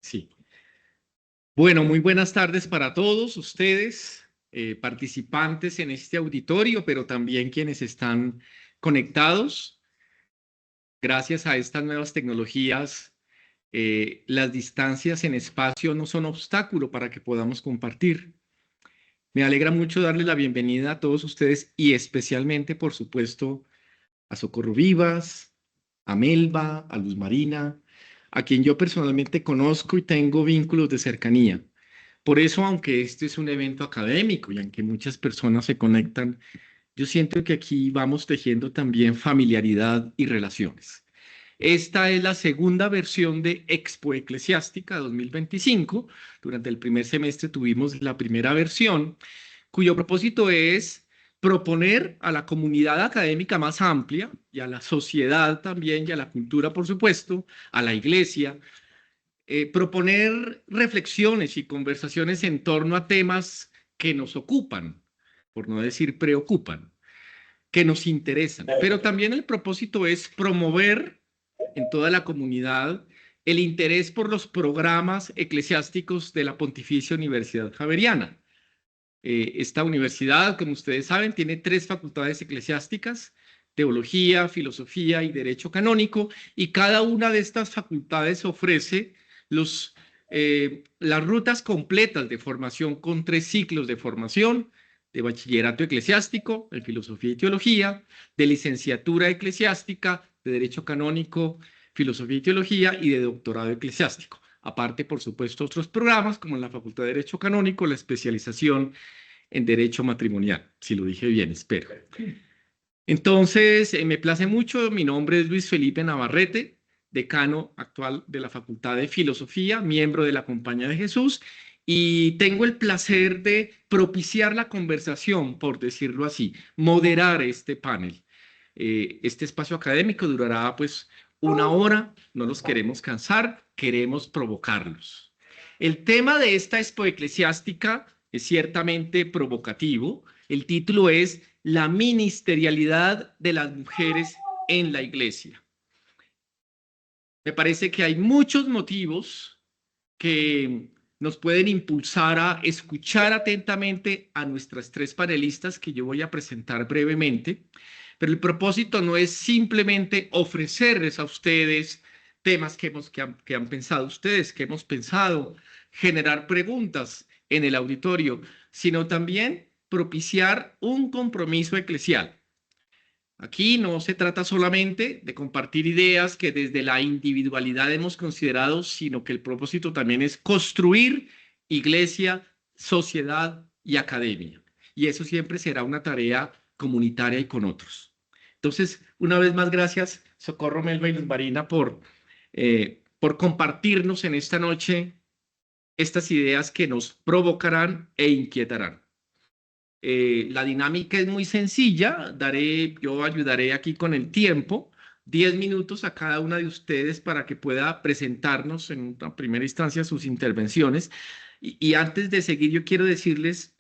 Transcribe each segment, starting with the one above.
Sí. Bueno, muy buenas tardes para todos ustedes, participantes en este auditorio, pero también quienes están conectados. Gracias a estas nuevas tecnologías, las distancias en espacio no son obstáculo para que podamos compartir. Me alegra mucho darles la bienvenida a todos ustedes y especialmente, por supuesto, a Socorro Vivas, a Melba, a Luz Marina, a quien yo personalmente conozco y tengo vínculos de cercanía. Por eso, aunque este es un evento académico y aunque muchas personas se conectan, yo siento que aquí vamos tejiendo también familiaridad y relaciones. Esta es la segunda versión de Expo Eclesiástica 2025. Durante el primer semestre tuvimos la primera versión, cuyo propósito es proponer a la comunidad académica más amplia y a la sociedad también y a la cultura, por supuesto, a la iglesia, proponer reflexiones y conversaciones en torno a temas que nos ocupan, por no decir preocupan, que nos interesan. Pero también el propósito es promover en toda la comunidad el interés por los programas eclesiásticos de la Pontificia Universidad Javeriana. Esta universidad, como ustedes saben, tiene 3 facultades eclesiásticas: teología, filosofía y derecho canónico, y cada una de estas facultades ofrece las rutas completas de formación con 3 ciclos de formación: de bachillerato eclesiástico, de filosofía y teología, de licenciatura eclesiástica, de derecho canónico, filosofía y teología, y de doctorado eclesiástico. Aparte, por supuesto, otros programas como en la Facultad de Derecho Canónico, la especialización en derecho matrimonial, si lo dije bien, espero. Entonces, me place mucho. Mi nombre es Luis Felipe Navarrete, decano actual de la Facultad de Filosofía, miembro de la Compañía de Jesús, y tengo el placer de propiciar la conversación, por decirlo así, moderar este panel. Este espacio académico durará pues 1 hora, no los queremos cansar, queremos provocarlos. El tema de esta expo eclesiástica es ciertamente provocativo. El título es La ministerialidad de las mujeres en la iglesia. Me parece que hay muchos motivos que nos pueden impulsar a escuchar atentamente a nuestras 3 panelistas que yo voy a presentar brevemente, pero el propósito no es simplemente ofrecerles a ustedes temas que han pensado ustedes, que hemos pensado, generar preguntas en el auditorio, sino también propiciar un compromiso eclesial. Aquí no se trata solamente de compartir ideas que desde la individualidad hemos considerado, sino que el propósito también es construir iglesia, sociedad y academia. Y eso siempre será una tarea comunitaria y con otros. Entonces, una vez más, gracias, Socorro, Melba y Luz Marina, por compartirnos en esta noche estas ideas que nos provocarán e inquietarán. La dinámica es muy sencilla. Yo ayudaré aquí con el tiempo, 10 minutos a cada una de ustedes para que pueda presentarnos en una primera instancia sus intervenciones. Y antes de seguir, yo quiero decirles,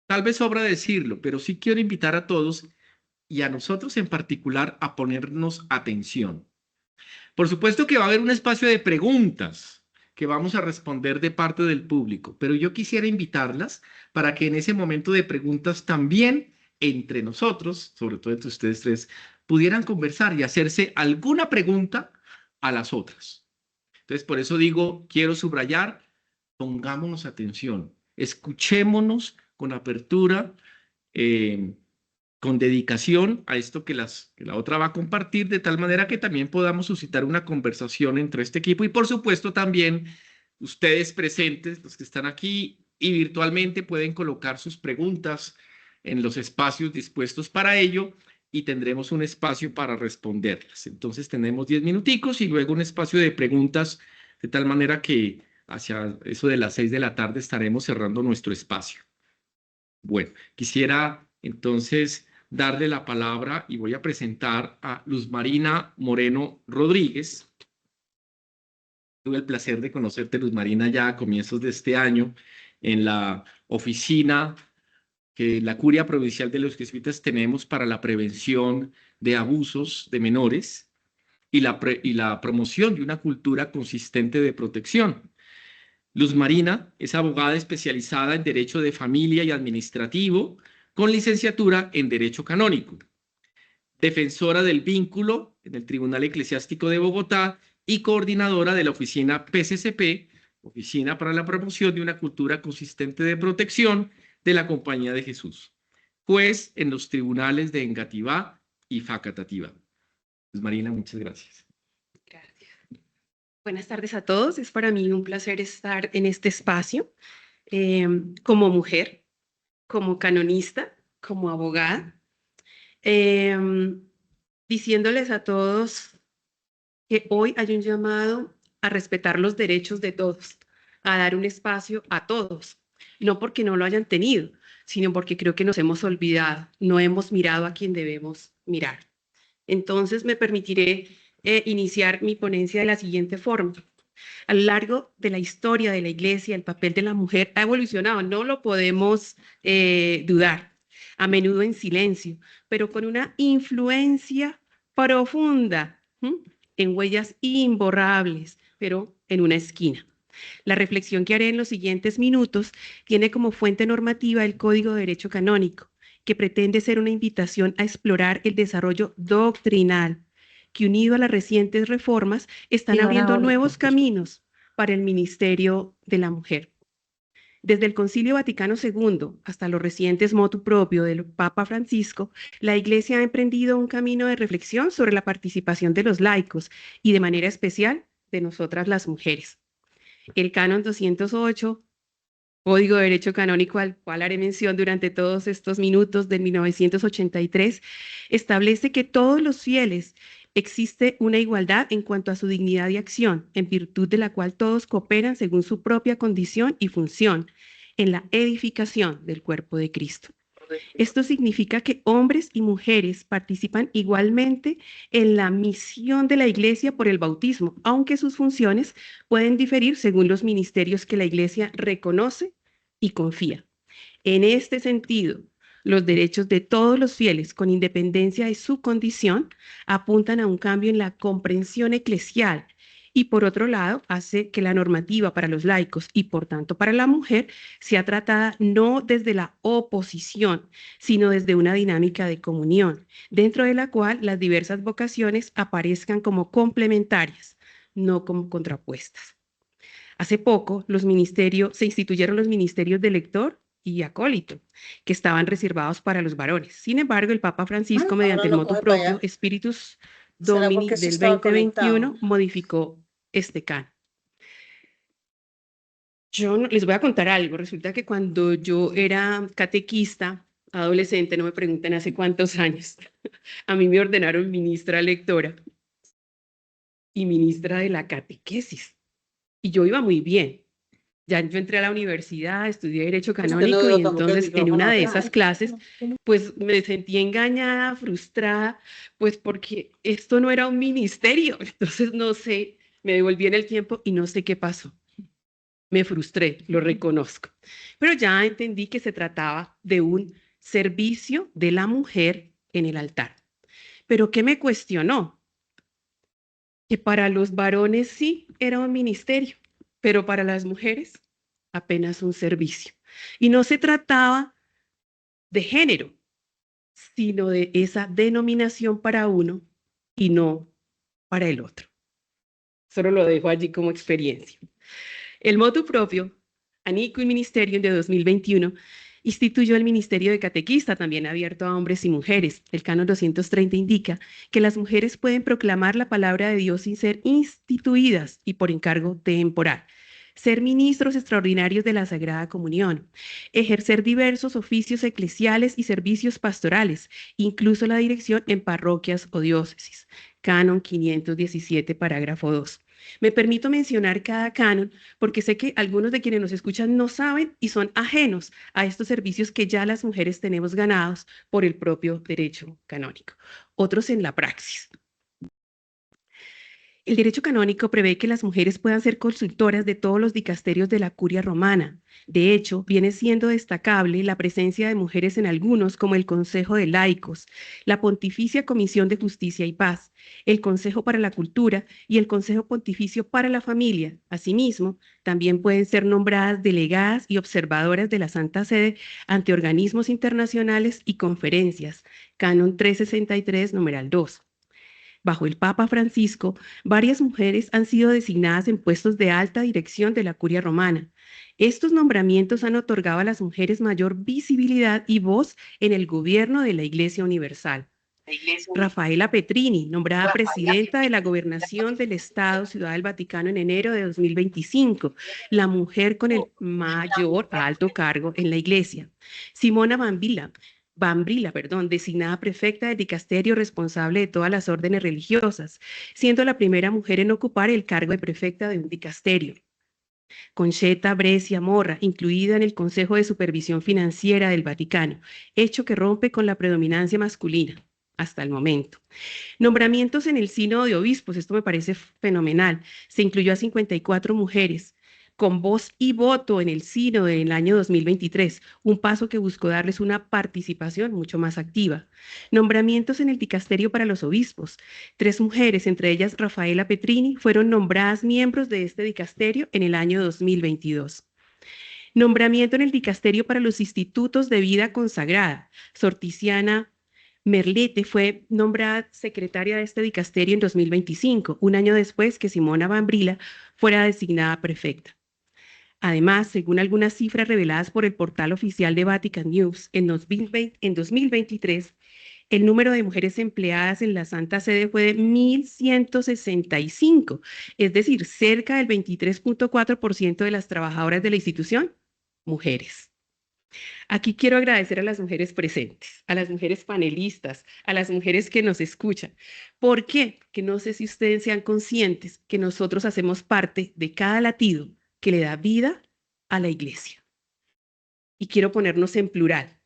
tal vez sobra decirlo, pero sí quiero invitar a todos y a nosotros en particular a ponernos atención. Por supuesto que va a haber un espacio de preguntas que vamos a responder de parte del público, pero yo quisiera invitarlas para que en ese momento de preguntas también entre nosotros, sobre todo entre ustedes 3, pudieran conversar y hacerse alguna pregunta a las otras. Entonces, por eso digo, quiero subrayar, pongámonos atención, escuchémonos con apertura, eh, con dedicación a esto que la otra va a compartir, de tal manera que también podamos suscitar una conversación entre este equipo y, por supuesto, también ustedes presentes, los que están aquí y virtualmente, pueden colocar sus preguntas en los espacios dispuestos para ello y tendremos un espacio para responderlas. Entonces, tenemos 10 minuticos y luego un espacio de preguntas, de tal manera que hacia eso de las 6 de la tarde estaremos cerrando nuestro espacio. Bueno, quisiera entonces darle la palabra y voy a presentar a Luz Marina Moreno Rodríguez. Tuve el placer de conocerte, Luz Marina, ya a comienzos de este año en la oficina que la Curia Provincial de los Jesuitas tenemos para la prevención de abusos de menores. y la promoción de una cultura consistente de protección. Luz Marina es abogada especializada en Derecho de Familia y Administrativo, con licenciatura en Derecho Canónico, defensora del vínculo en el Tribunal Eclesiástico de Bogotá y coordinadora de la oficina PCCP, Oficina para la Promoción de una Cultura Consistente de Protección de la Compañía de Jesús, juez en los tribunales de Engativá y Facatativá. Luz Marina, muchas gracias. Gracias. Buenas tardes a todos. Es para mí un placer estar en este espacio como mujer, como canonista, como abogada, diciéndoles a todos que hoy hay un llamado a respetar los derechos de todos, a dar un espacio a todos, no porque no lo hayan tenido, sino porque creo que nos hemos olvidado, no hemos mirado a quien debemos mirar. Entonces me permitiré iniciar mi ponencia de la siguiente forma. A lo largo de la historia de la Iglesia, el papel de la mujer ha evolucionado, no lo podemos dudar, a menudo en silencio, pero con una influencia profunda, en huellas imborrables, pero en una esquina. La reflexión que haré en los siguientes minutos tiene como fuente normativa el Código de Derecho Canónico, que pretende ser una invitación a explorar el desarrollo doctrinal, que unido a las recientes reformas están abriendo nuevos caminos para el ministerio de la mujer. Desde el Concilio Vaticano II hasta los recientes motu proprio del Papa Francisco, la Iglesia ha emprendido un camino de reflexión sobre la participación de los laicos y de manera especial de nosotras las mujeres. El Canon 208, Código de Derecho Canónico, al cual haré mención durante todos estos minutos, de 1983, establece que todos los fieles existe una igualdad en cuanto a su dignidad y acción, en virtud de la cual todos cooperan según su propia condición y función en la edificación del cuerpo de Cristo. Esto significa que hombres y mujeres participan igualmente en la misión de la Iglesia por el bautismo, aunque sus funciones pueden diferir según los ministerios que la Iglesia reconoce y confía. En este sentido, los derechos de todos los fieles, con independencia de su condición, apuntan a un cambio en la comprensión eclesial y, por otro lado, hace que la normativa para los laicos y, por tanto, para la mujer sea tratada no desde la oposición, sino desde una dinámica de comunión, dentro de la cual las diversas vocaciones aparezcan como complementarias, no como contrapuestas. Hace poco se instituyeron los ministerios de lector y acólito, que estaban reservados para los varones. Sin embargo, el Papa Francisco, mediante el motu propio Spiritus Domini del 2021, modificó este canon. Yo les voy a contar algo. Resulta que cuando yo era catequista, adolescente, no me pregunten hace cuántos años, a mí me ordenaron ministra lectora y ministra de la catequesis. Y yo iba muy bien. Ya yo entré a la universidad, estudié Derecho Canónico y entonces en una de esas clases, pues me sentí engañada, frustrada, pues porque esto no era un ministerio. Entonces no sé, me devolví en el tiempo y no sé qué pasó. Me frustré, lo reconozco. Pero ya entendí que se trataba de un servicio de la mujer en el altar. Pero ¿qué me cuestionó? Que para los varones sí era un ministerio, pero para las mujeres apenas un servicio. Y no se trataba de género, sino de esa denominación para uno y no para el otro. Solo lo dejo allí como experiencia. El motu propio, Anico Ministerium de 2021, instituyó el Ministerio de Catequista, también abierto a hombres y mujeres. El Canon 230 indica que las mujeres pueden proclamar la palabra de Dios sin ser instituidas y por encargo temporal, ser ministros extraordinarios de la Sagrada Comunión, ejercer diversos oficios eclesiales y servicios pastorales, incluso la dirección en parroquias o diócesis. Canon 517, parágrafo 2. Me permito mencionar cada canon porque sé que algunos de quienes nos escuchan no saben y son ajenos a estos servicios que ya las mujeres tenemos ganados por el propio derecho canónico. Otros en la praxis. El derecho canónico prevé que las mujeres puedan ser consultoras de todos los dicasterios de la Curia Romana. De hecho, viene siendo destacable la presencia de mujeres en algunos, como el Consejo de Laicos, la Pontificia Comisión de Justicia y Paz, el Consejo para la Cultura y el Consejo Pontificio para la Familia. Asimismo, también pueden ser nombradas delegadas y observadoras de la Santa Sede ante organismos internacionales y conferencias. Canon 363, numeral 2. Bajo el Papa Francisco, varias mujeres han sido designadas en puestos de alta dirección de la Curia Romana. Estos nombramientos han otorgado a las mujeres mayor visibilidad y voz en el gobierno de la Iglesia Universal. Rafaela Petrini, nombrada presidenta de la Gobernación del Estado Ciudad del Vaticano en enero de 2025, la mujer con el mayor alto cargo en la Iglesia. Simona Bambrila, designada prefecta del dicasterio responsable de todas las órdenes religiosas, siendo la primera mujer en ocupar el cargo de prefecta de un dicasterio. Concheta Brescia Morra, incluida en el Consejo de Supervisión Financiera del Vaticano, hecho que rompe con la predominancia masculina hasta el momento. Nombramientos en el Sínodo de Obispos, esto me parece fenomenal. Se incluyó a 54 mujeres con voz y voto en el Sínodo en el año 2023, un paso que buscó darles una participación mucho más activa. Nombramientos en el dicasterio para los obispos. 3 mujeres, entre ellas Rafaela Petrini, fueron nombradas miembros de este dicasterio en el año 2022. Nombramiento en el dicasterio para los institutos de vida consagrada. Sorticiana Merlete fue nombrada secretaria de este dicasterio en 2025, un año después que Simona Bambrila fuera designada prefecta. Además, según algunas cifras reveladas por el portal oficial de Vatican News, en 2023, el número de mujeres empleadas en la Santa Sede fue de 1.165, es decir, cerca del 23.4% de las trabajadoras de la institución, mujeres. Aquí quiero agradecer a las mujeres presentes, a las mujeres panelistas, a las mujeres que nos escuchan. ¿Por qué? Que no sé si ustedes sean conscientes que nosotros hacemos parte de cada latido que le da vida a la iglesia. Y quiero ponernos en plural.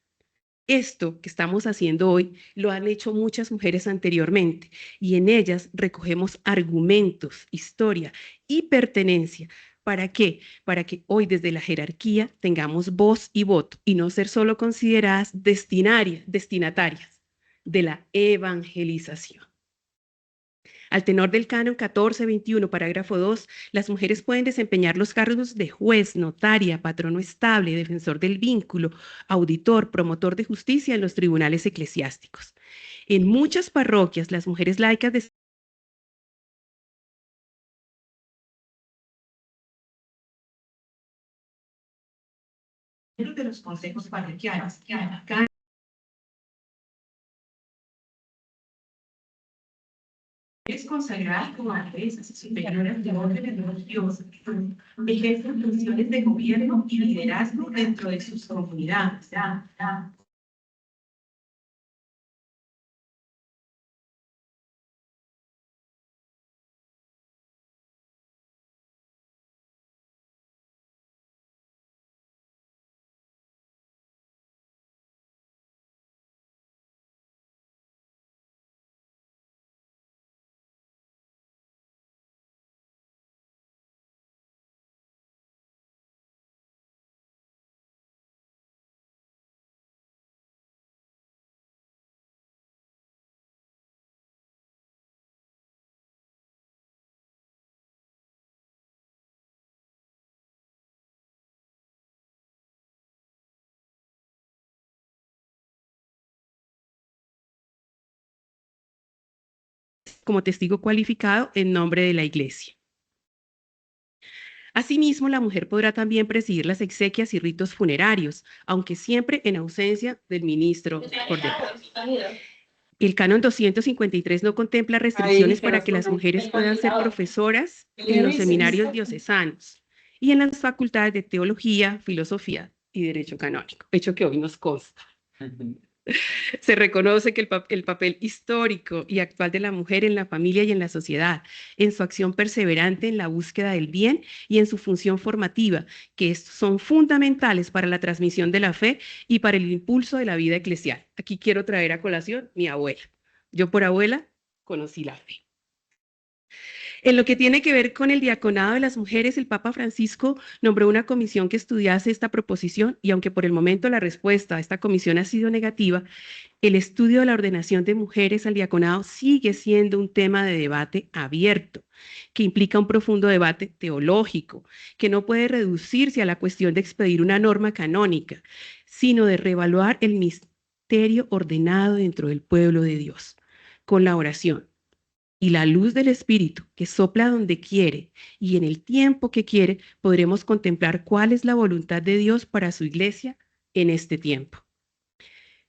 Esto que estamos haciendo hoy lo han hecho muchas mujeres anteriormente y en ellas recogemos argumentos, historia y pertenencia. ¿Para qué? Para que hoy desde la jerarquía tengamos voz y voto y no ser solo consideradas destinatarias de la evangelización. Al tenor del canon 1421, parágrafo 2, las mujeres pueden desempeñar los cargos de juez, notaria, patrono estable, defensor del vínculo, auditor, promotor de justicia en los tribunales eclesiásticos. En muchas parroquias, las mujeres laicas de los consejos parroquiales. Es consagrada como abadesas superiores de órdenes religiosas, ejercen funciones de gobierno y liderazgo dentro de sus comunidades. Como testigo cualificado en nombre de la Iglesia. Asimismo, la mujer podrá también presidir las exequias y ritos funerarios, aunque siempre en ausencia del ministro ordenado. El canon 253 no contempla restricciones para que las mujeres puedan ser profesoras en los seminarios diocesanos y en las facultades de teología, filosofía y derecho canónico, hecho que hoy nos consta. Se reconoce que el papel histórico y actual de la mujer en la familia y en la sociedad, en su acción perseverante en la búsqueda del bien y en su función formativa, que son fundamentales para la transmisión de la fe y para el impulso de la vida eclesial. Aquí quiero traer a colación mi abuela. Yo por abuela conocí la fe. En lo que tiene que ver con el diaconado de las mujeres, el Papa Francisco nombró una comisión que estudiase esta proposición y aunque por el momento la respuesta a esta comisión ha sido negativa, el estudio de la ordenación de mujeres al diaconado sigue siendo un tema de debate abierto, que implica un profundo debate teológico, que no puede reducirse a la cuestión de expedir una norma canónica, sino de reevaluar el misterio ordenado dentro del pueblo de Dios, con la oración y la luz del Espíritu, que sopla donde quiere y en el tiempo que quiere, podremos contemplar cuál es la voluntad de Dios para su iglesia en este tiempo.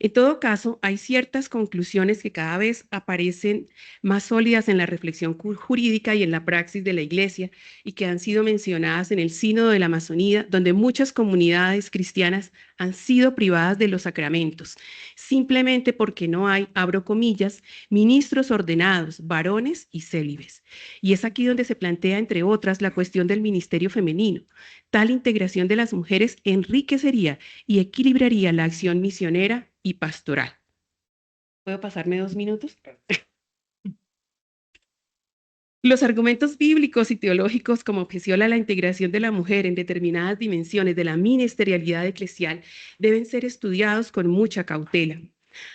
En todo caso, hay ciertas conclusiones que cada vez aparecen más sólidas en la reflexión jurídica y en la praxis de la Iglesia y que han sido mencionadas en el Sínodo de la Amazonía, donde muchas comunidades cristianas han sido privadas de los sacramentos, simplemente porque no hay, abro comillas, ministros ordenados, varones y célibes. Y es aquí donde se plantea, entre otras, la cuestión del ministerio femenino. Tal integración de las mujeres enriquecería y equilibraría la acción misionera y pastoral. ¿Puedo pasarme 2 minutos? Los argumentos bíblicos y teológicos como objeción a la integración de la mujer en determinadas dimensiones de la ministerialidad eclesial deben ser estudiados con mucha cautela.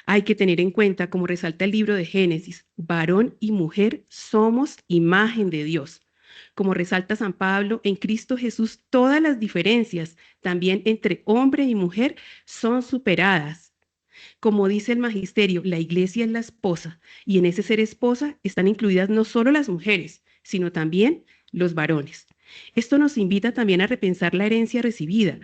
Hay que tener en cuenta, como resalta el libro de Génesis, varón y mujer somos imagen de Dios. Como resalta San Pablo, en Cristo Jesús todas las diferencias, también entre hombre y mujer, son superadas. Como dice el magisterio, la iglesia es la esposa y en ese ser esposa están incluidas no solo las mujeres, sino también los varones. Esto nos invita también a repensar la herencia recibida,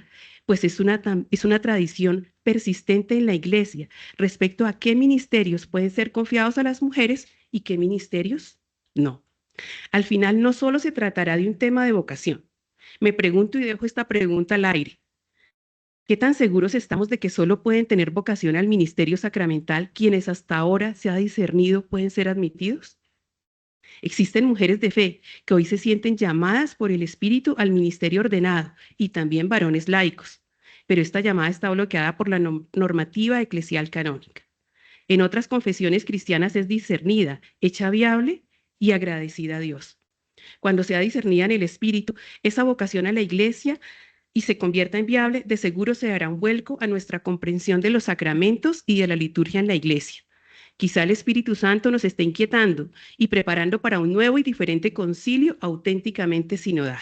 pues es una tradición persistente en la iglesia respecto a qué ministerios pueden ser confiados a las mujeres y qué ministerios no. Al final no solo se tratará de un tema de vocación. Me pregunto y dejo esta pregunta al aire. ¿Qué tan seguros estamos de que solo pueden tener vocación al ministerio sacramental quienes hasta ahora se ha discernido pueden ser admitidos? Existen mujeres de fe que hoy se sienten llamadas por el Espíritu al ministerio ordenado y también varones laicos, pero esta llamada está bloqueada por la normativa eclesial canónica. En otras confesiones cristianas es discernida, hecha viable y agradecida a Dios. Cuando sea discernida en el Espíritu, esa vocación a la iglesia y se convierta en viable, de seguro se dará un vuelco a nuestra comprensión de los sacramentos y de la liturgia en la iglesia. Quizá el Espíritu Santo nos esté inquietando y preparando para un nuevo y diferente concilio auténticamente sinodal.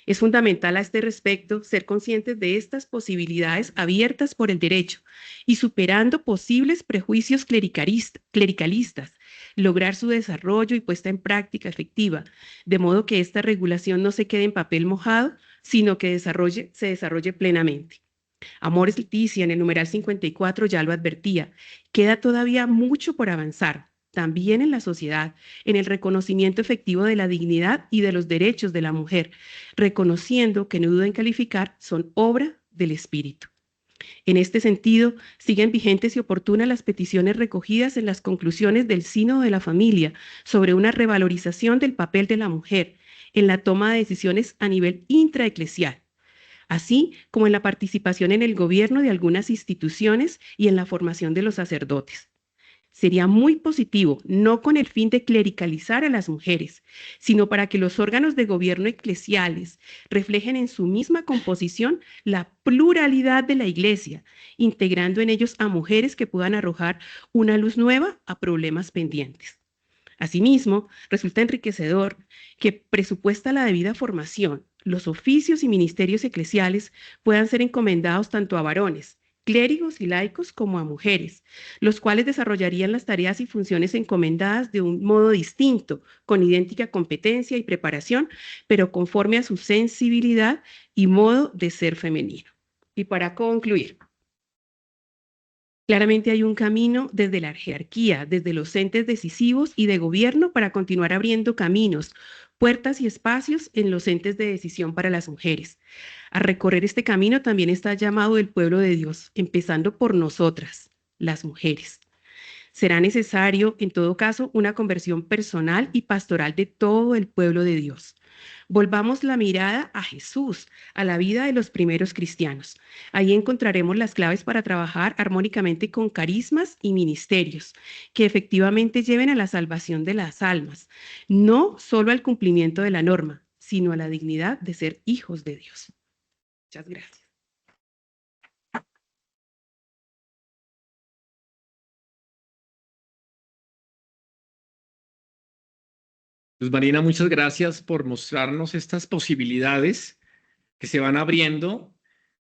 Es fundamental a este respecto ser conscientes de estas posibilidades abiertas por el derecho y superando posibles prejuicios clericalistas, lograr su desarrollo y puesta en práctica efectiva, de modo que esta regulación no se quede en papel mojado, sino que se desarrolle plenamente. Amores Leticia, en el numeral 54, ya lo advertía, queda todavía mucho por avanzar, también en la sociedad, en el reconocimiento efectivo de la dignidad y de los derechos de la mujer, reconociendo que no duda en calificar, son obra del Espíritu. En este sentido, siguen vigentes y oportunas las peticiones recogidas en las conclusiones del Sínodo de la Familia sobre una revalorización del papel de la mujer en la toma de decisiones a nivel intraeclesial, así como en la participación en el gobierno de algunas instituciones y en la formación de los sacerdotes. Sería muy positivo, no con el fin de clericalizar a las mujeres, sino para que los órganos de gobierno eclesiales reflejen en su misma composición la pluralidad de la Iglesia, integrando en ellos a mujeres que puedan arrojar una luz nueva a problemas pendientes. Asimismo, resulta enriquecedor que, presupuesta la debida formación, los oficios y ministerios eclesiales puedan ser encomendados tanto a varones, clérigos y laicos como a mujeres, los cuales desarrollarían las tareas y funciones encomendadas de un modo distinto, con idéntica competencia y preparación, pero conforme a su sensibilidad y modo de ser femenino. Y para concluir, claramente hay un camino desde la jerarquía, desde los entes decisivos y de gobierno para continuar abriendo caminos, puertas y espacios en los entes de decisión para las mujeres. A recorrer este camino también está llamado el pueblo de Dios, empezando por nosotras, las mujeres. Será necesario, en todo caso, una conversión personal y pastoral de todo el pueblo de Dios. Volvamos la mirada a Jesús, a la vida de los primeros cristianos. Ahí encontraremos las claves para trabajar armónicamente con carismas y ministerios que efectivamente lleven a la salvación de las almas, no solo al cumplimiento de la norma, sino a la dignidad de ser hijos de Dios. Muchas gracias. Luz Marina, muchas gracias por mostrarnos estas posibilidades que se van abriendo.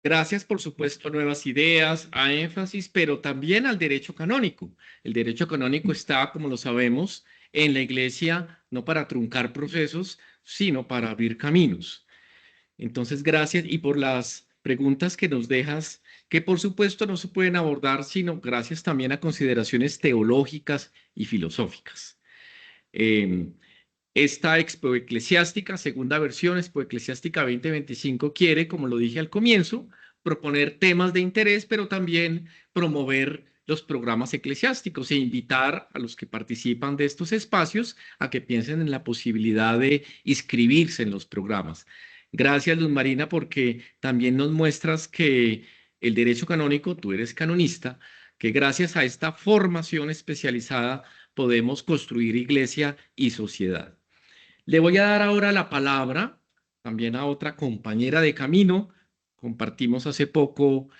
Gracias, por supuesto, a nuevas ideas, a énfasis, pero también al derecho canónico. El derecho canónico está, como lo sabemos, en la Iglesia no para truncar procesos, sino para abrir caminos. Entonces, gracias y por las preguntas que nos dejas, que por supuesto no se pueden abordar, sino gracias también a consideraciones teológicas y filosóficas. Esta Expo Eclesiástica, segunda versión, Expo Eclesiástica 2025, quiere, como lo dije al comienzo, proponer temas de interés, pero también promover los programas eclesiásticos e invitar a los que participan de estos espacios a que piensen en la posibilidad de inscribirse en los programas. Gracias, Luz Marina, porque también nos muestras que el derecho canónico, tú eres canonista, que gracias a esta formación especializada podemos construir iglesia y sociedad. Le voy a dar ahora la palabra también a otra compañera de camino. Compartimos hace poco,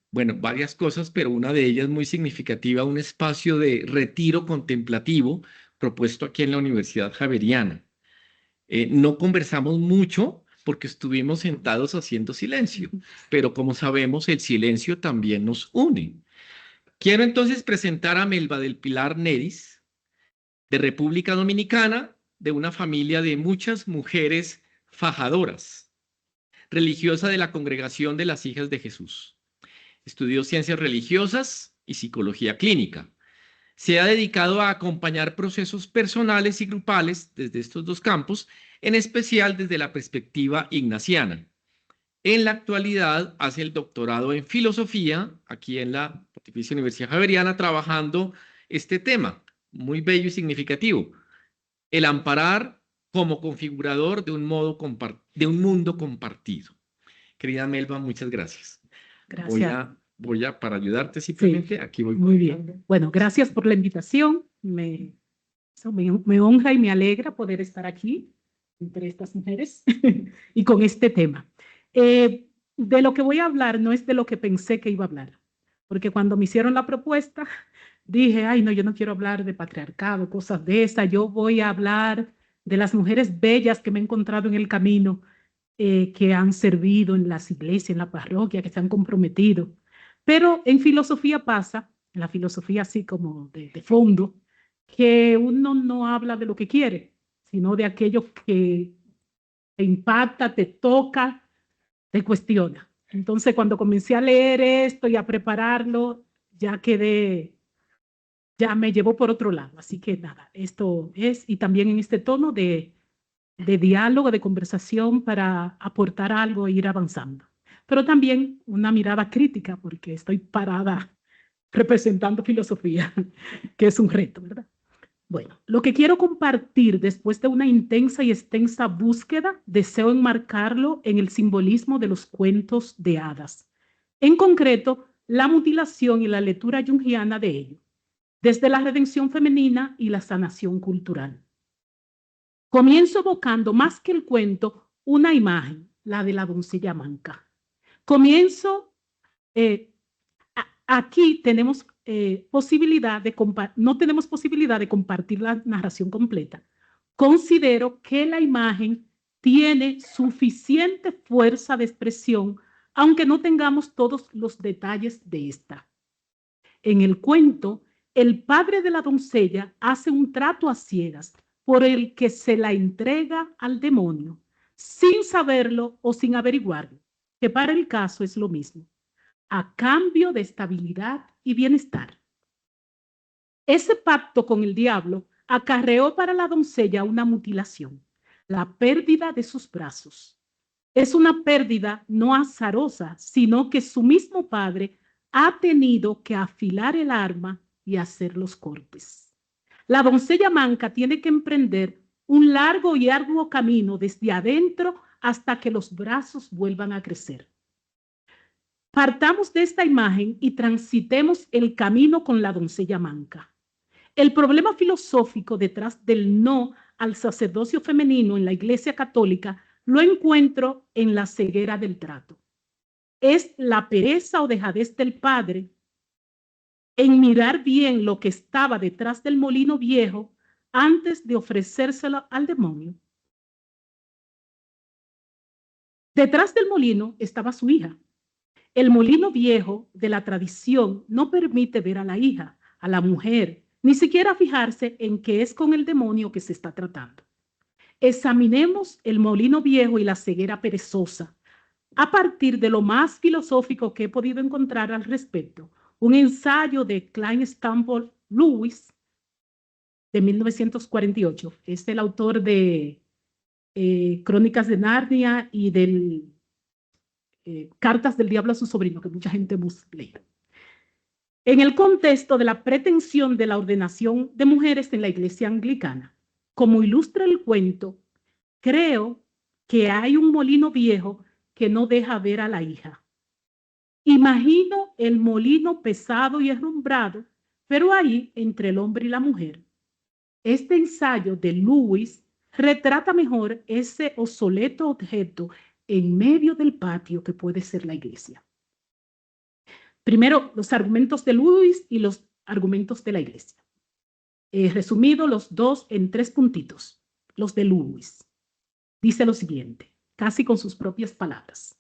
bueno, varias cosas, pero una de ellas muy significativa, un espacio de retiro contemplativo propuesto aquí en la Universidad Javeriana. No conversamos mucho porque estuvimos sentados haciendo silencio, pero como sabemos, el silencio también nos une. Quiero entonces presentar a Melba del Pilar Neris, de República Dominicana, de una familia de muchas mujeres fajadoras, religiosa de la Congregación de las Hijas de Jesús. Estudió ciencias religiosas y psicología clínica. Se ha dedicado a acompañar procesos personales y grupales desde estos dos campos, en especial desde la perspectiva ignaciana. En la actualidad hace el doctorado en filosofía aquí en la Pontificia Universidad Javeriana, trabajando este tema muy bello y significativo: el amparar como configurador de un mundo compartido. Querida Melba, muchas gracias. Gracias. Para ayudarte simplemente, Sí, aquí voy. muy bien. Bueno, gracias por la invitación. Me honra y me alegra poder estar aquí entre estas mujeres y con este tema. De lo que voy a hablar no es de lo que pensé que iba a hablar, porque cuando me hicieron la propuesta dije, ay, no, yo no quiero hablar de patriarcado, cosas de esas. Yo voy a hablar de las mujeres bellas que me he encontrado en el camino, que han servido en las iglesias, en la parroquia, que se han comprometido. Pero en filosofía pasa, en la filosofía así como de fondo, que uno no habla de lo que quiere, sino de aquello que te impacta, te toca, te cuestiona. Entonces, cuando comencé a leer esto y a prepararlo, ya me llevó por otro lado. Así que nada, esto es, y también en este tono de diálogo, de conversación para aportar algo e ir avanzando. Pero también una mirada crítica, porque estoy parada representando filosofía, que es un reto, ¿verdad? Bueno, lo que quiero compartir después de una intensa y extensa búsqueda, deseo enmarcarlo en el simbolismo de los cuentos de hadas. En concreto, la mutilación y la lectura junguiana de ello, desde la redención femenina y la sanación cultural. Comienzo evocando más que el cuento una imagen, la de la doncella manca. Comienzo, aquí tenemos no tenemos posibilidad de compartir la narración completa. Considero que la imagen tiene suficiente fuerza de expresión, aunque no tengamos todos los detalles de esta. En el cuento, el padre de la doncella hace un trato a ciegas por el que se la entrega al demonio, sin saberlo o sin averiguarlo, que para el caso es lo mismo, a cambio de estabilidad y bienestar. Ese pacto con el diablo acarreó para la doncella una mutilación, la pérdida de sus brazos. Es una pérdida no azarosa, sino que su mismo padre ha tenido que afilar el arma y hacer los cortes. La doncella manca tiene que emprender un largo y arduo camino desde adentro hasta que los brazos vuelvan a crecer. Partamos de esta imagen y transitemos el camino con la doncella manca. El problema filosófico detrás del no al sacerdocio femenino en la Iglesia Católica lo encuentro en la ceguera del trato. Es la pereza o dejadez del padre en mirar bien lo que estaba detrás del molino viejo antes de ofrecérselo al demonio. Detrás del molino estaba su hija. El molino viejo de la tradición no permite ver a la hija, a la mujer, ni siquiera fijarse en que es con el demonio que se está tratando. Examinemos el molino viejo y la ceguera perezosa a partir de lo más filosófico que he podido encontrar al respecto. Un ensayo de Klein Stamford Lewis de 1948. Es el autor de Crónicas de Narnia y de Cartas del Diablo a su sobrino, que mucha gente hemos leído. En el contexto de la pretensión de la ordenación de mujeres en la Iglesia Anglicana, como ilustra el cuento, creo que hay un molino viejo que no deja ver a la hija. Imagino el molino pesado y herrumbrado, pero ahí entre el hombre y la mujer. Este ensayo de Lewis retrata mejor ese obsoleto objeto en medio del patio que puede ser la iglesia. Primero, los argumentos de Lewis y los argumentos de la iglesia. He resumido los dos en 3 puntitos. Los de Lewis. Dice lo siguiente, casi con sus propias palabras.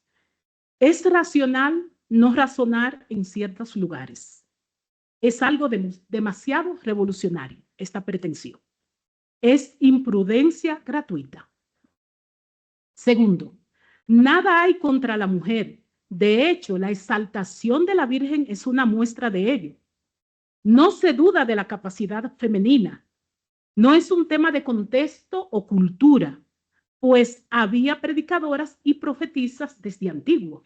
Es racional no razonar en ciertos lugares. Es algo demasiado revolucionario, esta pretensión. Es imprudencia gratuita. Segundo, nada hay contra la mujer. De hecho, la exaltación de la Virgen es una muestra de ello. No se duda de la capacidad femenina. No es un tema de contexto o cultura, pues había predicadoras y profetisas desde antiguo.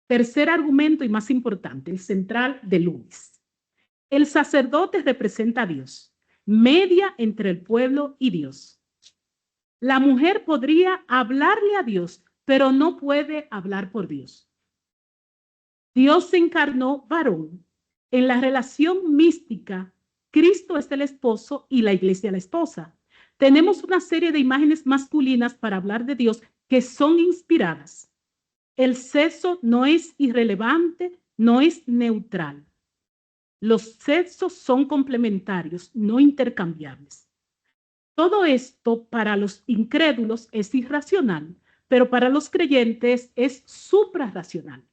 Tercer argumento y más importante, el central de Lewis. El sacerdote representa a Dios, media entre el pueblo y Dios. La mujer podría hablarle a Dios, pero no puede hablar por Dios. Dios se encarnó varón. En la relación mística, Cristo es el esposo y la iglesia la esposa. Tenemos una serie de imágenes masculinas para hablar de Dios que son inspiradas. El sexo no es irrelevante, no es neutral. Los sexos son complementarios, no intercambiables. Todo esto para los incrédulos es irracional, pero para los creyentes es suprarracional.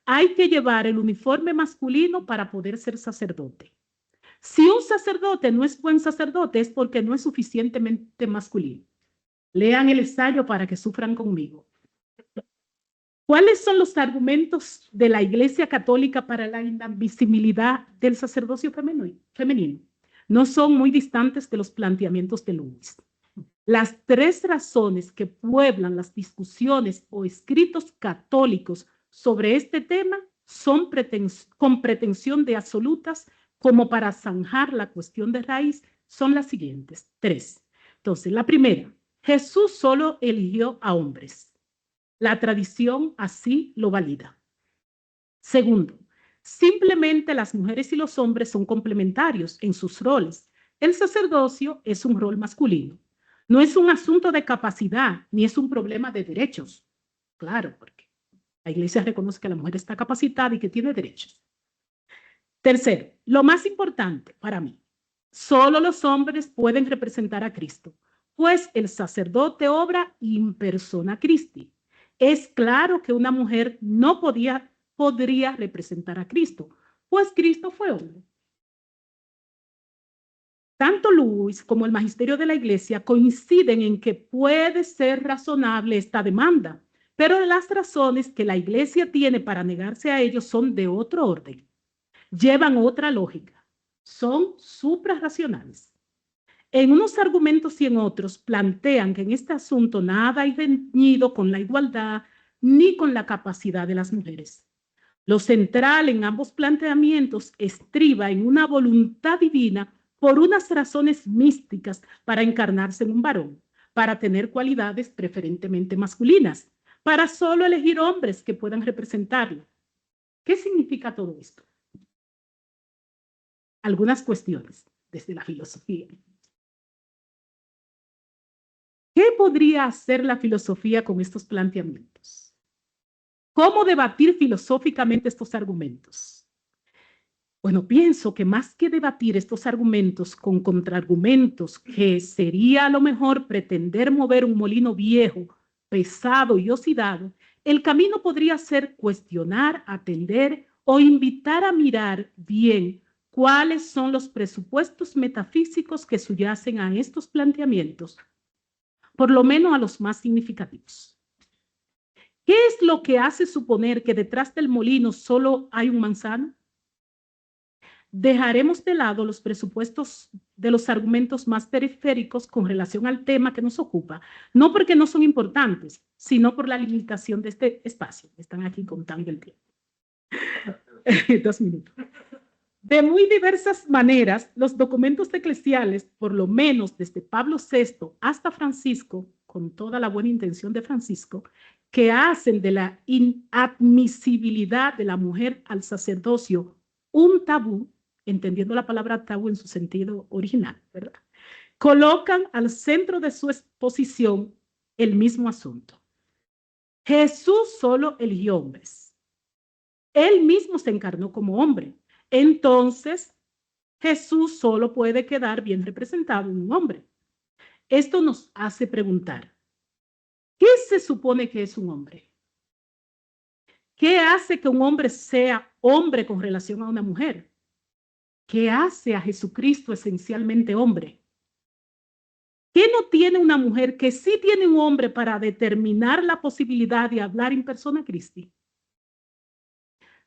Hay que llevar el uniforme masculino para poder ser sacerdote. Si un sacerdote no es buen sacerdote es porque no es suficientemente masculino. Lean el ensayo para que sufran conmigo. ¿Cuáles son los argumentos de la Iglesia Católica para la invisibilidad del sacerdocio femenino? No son muy distantes de los planteamientos de Lewis. Las 3 razones que pueblan las discusiones o escritos católicos sobre este tema son con pretensión de absolutas como para zanjar la cuestión de raíz, son las siguientes, 3. Entonces, la primera, Jesús solo eligió a hombres. La tradición así lo valida. Segundo, simplemente las mujeres y los hombres son complementarios en sus roles. El sacerdocio es un rol masculino. No es un asunto de capacidad, ni es un problema de derechos. Claro, porque la iglesia reconoce que la mujer está capacitada y que tiene derechos. Tercero, lo más importante para mí, solo los hombres pueden representar a Cristo, pues el sacerdote obra in persona Christi. Es claro que una mujer no podría representar a Cristo, pues Cristo fue hombre. Tanto Lewis como el magisterio de la iglesia coinciden en que puede ser razonable esta demanda, pero las razones que la iglesia tiene para negarse a ello son de otro orden. Llevan otra lógica. Son suprarracionales. En unos argumentos y en otros plantean que en este asunto nada hay reñido con la igualdad ni con la capacidad de las mujeres. Lo central en ambos planteamientos estriba en una voluntad divina por unas razones místicas para encarnarse en un varón, para tener cualidades preferentemente masculinas, para solo elegir hombres que puedan representarlo. ¿Qué significa todo esto? Algunas cuestiones desde la filosofía. ¿Qué podría hacer la filosofía con estos planteamientos? ¿Cómo debatir filosóficamente estos argumentos? Bueno, pienso que más que debatir estos argumentos con contraargumentos, que sería a lo mejor pretender mover un molino viejo, pesado y oxidado, el camino podría ser cuestionar, atender o invitar a mirar bien cuáles son los presupuestos metafísicos que subyacen a estos planteamientos, por lo menos a los más significativos. ¿Qué es lo que hace suponer que detrás del molino solo hay un manzano? Dejaremos de lado los presupuestos de los argumentos más periféricos con relación al tema que nos ocupa, no porque no son importantes, sino por la limitación de este espacio. Están aquí contando el tiempo. 2 minutos. De muy diversas maneras, los documentos eclesiales, por lo menos desde Pablo VI hasta Francisco, con toda la buena intención de Francisco, que hacen de la inadmisibilidad de la mujer al sacerdocio un tabú, entendiendo la palabra tabú en su sentido original, ¿verdad? Colocan al centro de su exposición el mismo asunto. Jesús solo eligió hombres. Él mismo se encarnó como hombre. Entonces, Jesús solo puede quedar bien representado en un hombre. Esto nos hace preguntar, ¿qué se supone que es un hombre? ¿Qué hace que un hombre sea hombre con relación a una mujer? ¿Qué hace a Jesucristo esencialmente hombre? ¿Qué no tiene una mujer que sí tiene un hombre para determinar la posibilidad de hablar en persona Christi?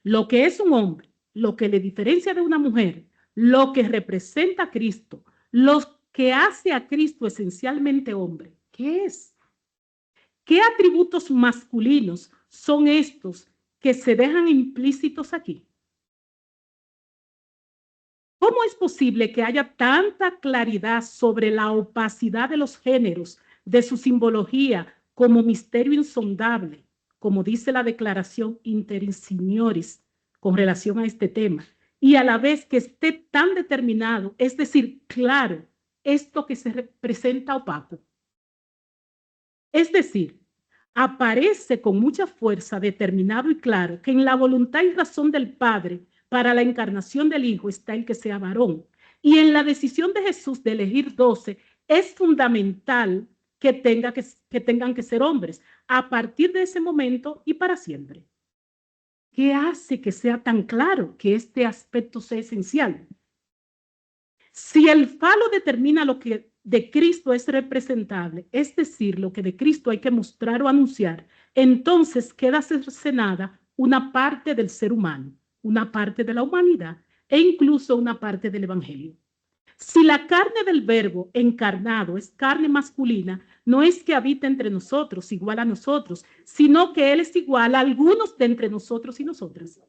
Lo que es un hombre, lo que le diferencia de una mujer, lo que representa a Cristo, lo que hace a Cristo esencialmente hombre, ¿qué es? ¿Qué atributos masculinos son estos que se dejan implícitos aquí? ¿Cómo es posible que haya tanta claridad sobre la opacidad de los géneros, de su simbología como misterio insondable, como dice la declaración Interinsignoris con relación a este tema, y a la vez que esté tan determinado, es decir, claro, esto que se representa opaco? Es decir, aparece con mucha fuerza determinado y claro que en la voluntad y razón del Padre para la encarnación del Hijo está el que sea varón. Y en la decisión de Jesús de elegir 12 es fundamental que tengan que ser hombres a partir de ese momento y para siempre. ¿Qué hace que sea tan claro que este aspecto sea esencial? Si el falo determina lo que de Cristo es representable, es decir, lo que de Cristo hay que mostrar o anunciar, entonces queda cercenada una parte del ser humano, una parte de la humanidad e incluso una parte del evangelio. Si la carne del verbo encarnado es carne masculina, no es que habita entre nosotros, igual a nosotros, sino que Él es igual a algunos de entre nosotros y nosotras.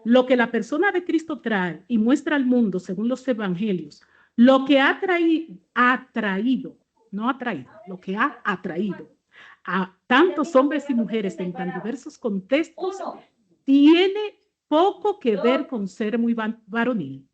Lo que la persona de Cristo trae y muestra al mundo según los evangelios, lo que ha atraído a tantos hombres y mujeres en tan diversos contextos, tiene poco que ver con ser muy varonil.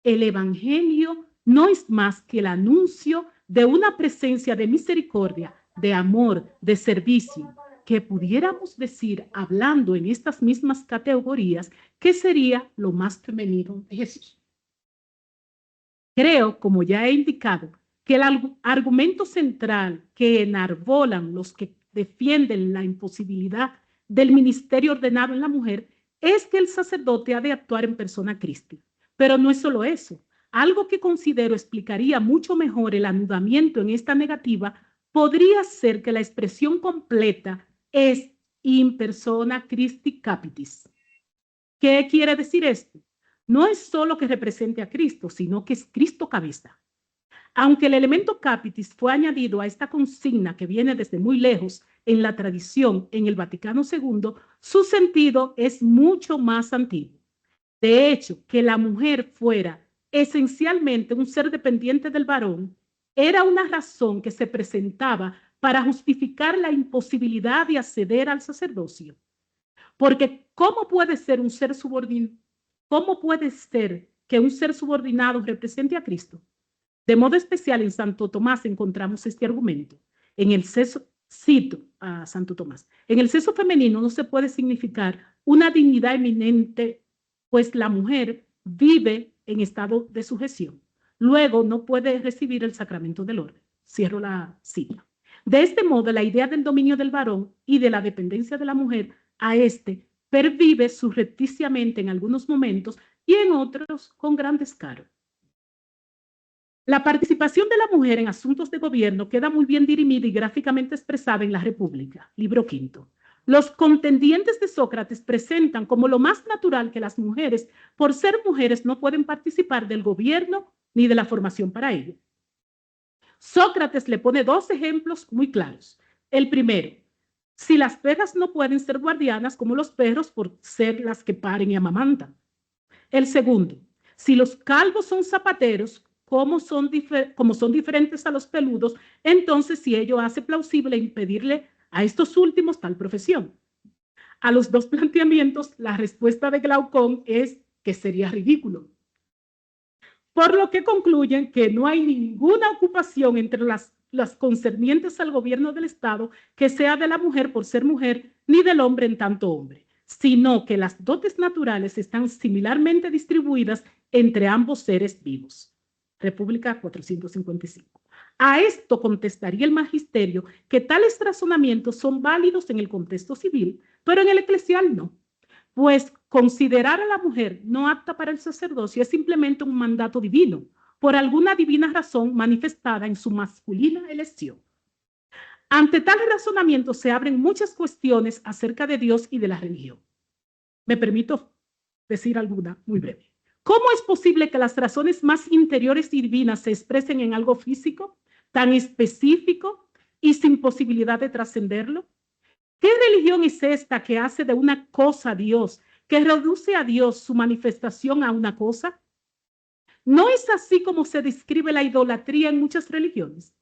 El evangelio no es más que el anuncio de una presencia de misericordia, de amor, de servicio, que pudiéramos decir, hablando en estas mismas categorías, que sería lo más femenino de Jesús. Creo, como ya he indicado, que el argumento central que enarbolan los que defienden la imposibilidad del ministerio ordenado en la mujer es que el sacerdote ha de actuar en persona Christi. Pero no es solo eso. Algo que considero explicaría mucho mejor el anudamiento en esta negativa podría ser que la expresión completa es in persona Christi capitis. ¿Qué quiere decir esto? No es solo que represente a Cristo, sino que es Cristo cabeza. Aunque el elemento capitis fue añadido a esta consigna que viene desde muy lejos, en la tradición en el Vaticano II, su sentido es mucho más antiguo. De hecho, que la mujer fuera esencialmente un ser dependiente del varón era una razón que se presentaba para justificar la imposibilidad de acceder al sacerdocio. Porque ¿cómo puede ser un ser subordinado? ¿Cómo puede ser que un ser subordinado represente a Cristo? De modo especial en Santo Tomás encontramos este argumento. En el sexo, cito a Santo Tomás, en el sexo femenino no se puede significar una dignidad eminente, pues la mujer vive en estado de sujeción. Luego no puede recibir el sacramento del orden. Cierro la cita. De este modo, la idea del dominio del varón y de la dependencia de la mujer a este pervive surrepticiamente en algunos momentos y en otros con gran descaro. La participación de la mujer en asuntos de gobierno queda muy bien dirimida y gráficamente expresada en la República, libro quinto. Los contendientes de Sócrates presentan como lo más natural que las mujeres, por ser mujeres, no pueden participar del gobierno ni de la formación para ello. Sócrates le pone dos ejemplos muy claros. El primero, si las perras no pueden ser guardianas como los perros por ser las que paren y amamantan. El segundo, si los calvos son zapateros, como son diferentes a los peludos, entonces si ello hace plausible impedirle a estos últimos tal profesión. A los dos planteamientos, la respuesta de Glaucón es que sería ridículo. Por lo que concluyen que no hay ninguna ocupación entre las concernientes al gobierno del Estado que sea de la mujer por ser mujer, ni del hombre en tanto hombre, sino que las dotes naturales están similarmente distribuidas entre ambos seres vivos. República 455. A esto contestaría el magisterio que tales razonamientos son válidos en el contexto civil, pero en el eclesial no. Pues considerar a la mujer no apta para el sacerdocio es simplemente un mandato divino, por alguna divina razón manifestada en su masculina elección. Ante tal razonamiento se abren muchas cuestiones acerca de Dios y de la religión. Me permito decir alguna muy breve. ¿Cómo es posible que las razones más interiores y divinas se expresen en algo físico, tan específico y sin posibilidad de trascenderlo? ¿Qué religión es esta que hace de una cosa Dios, que reduce a Dios su manifestación a una cosa? ¿No es así como se describe la idolatría en muchas religiones?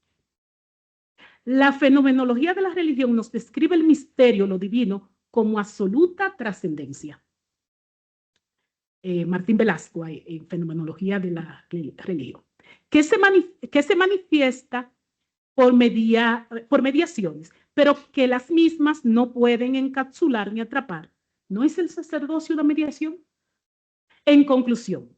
La fenomenología de la religión nos describe el misterio, lo divino, como absoluta trascendencia. Martín Velasco, en Fenomenología de la Religión, que se manifiesta por mediaciones, pero que las mismas no pueden encapsular ni atrapar. ¿No es el sacerdocio una mediación? En conclusión,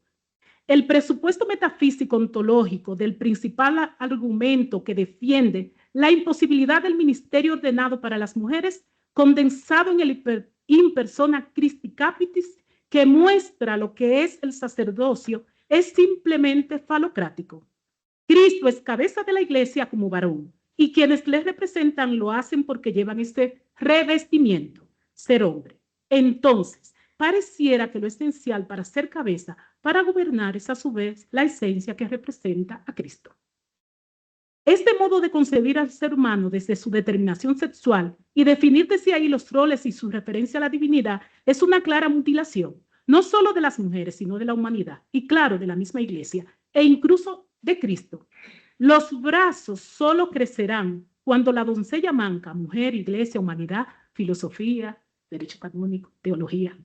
el presupuesto metafísico ontológico del principal argumento que defiende la imposibilidad del ministerio ordenado para las mujeres, condensado en el in persona Christi Capitis, que muestra lo que es el sacerdocio, es simplemente falocrático. Cristo es cabeza de la iglesia como varón, y quienes le representan lo hacen porque llevan este revestimiento, ser hombre. Entonces, pareciera que lo esencial para ser cabeza, para gobernar, es a su vez la esencia que representa a Cristo. Este modo de concebir al ser humano desde su determinación sexual y definir desde ahí los roles y su referencia a la divinidad es una clara mutilación, no solo de las mujeres, sino de la humanidad, y claro, de la misma iglesia, e incluso de Cristo. Los brazos solo crecerán cuando la doncella manca, mujer, iglesia, humanidad, filosofía, derecho canónico, teología,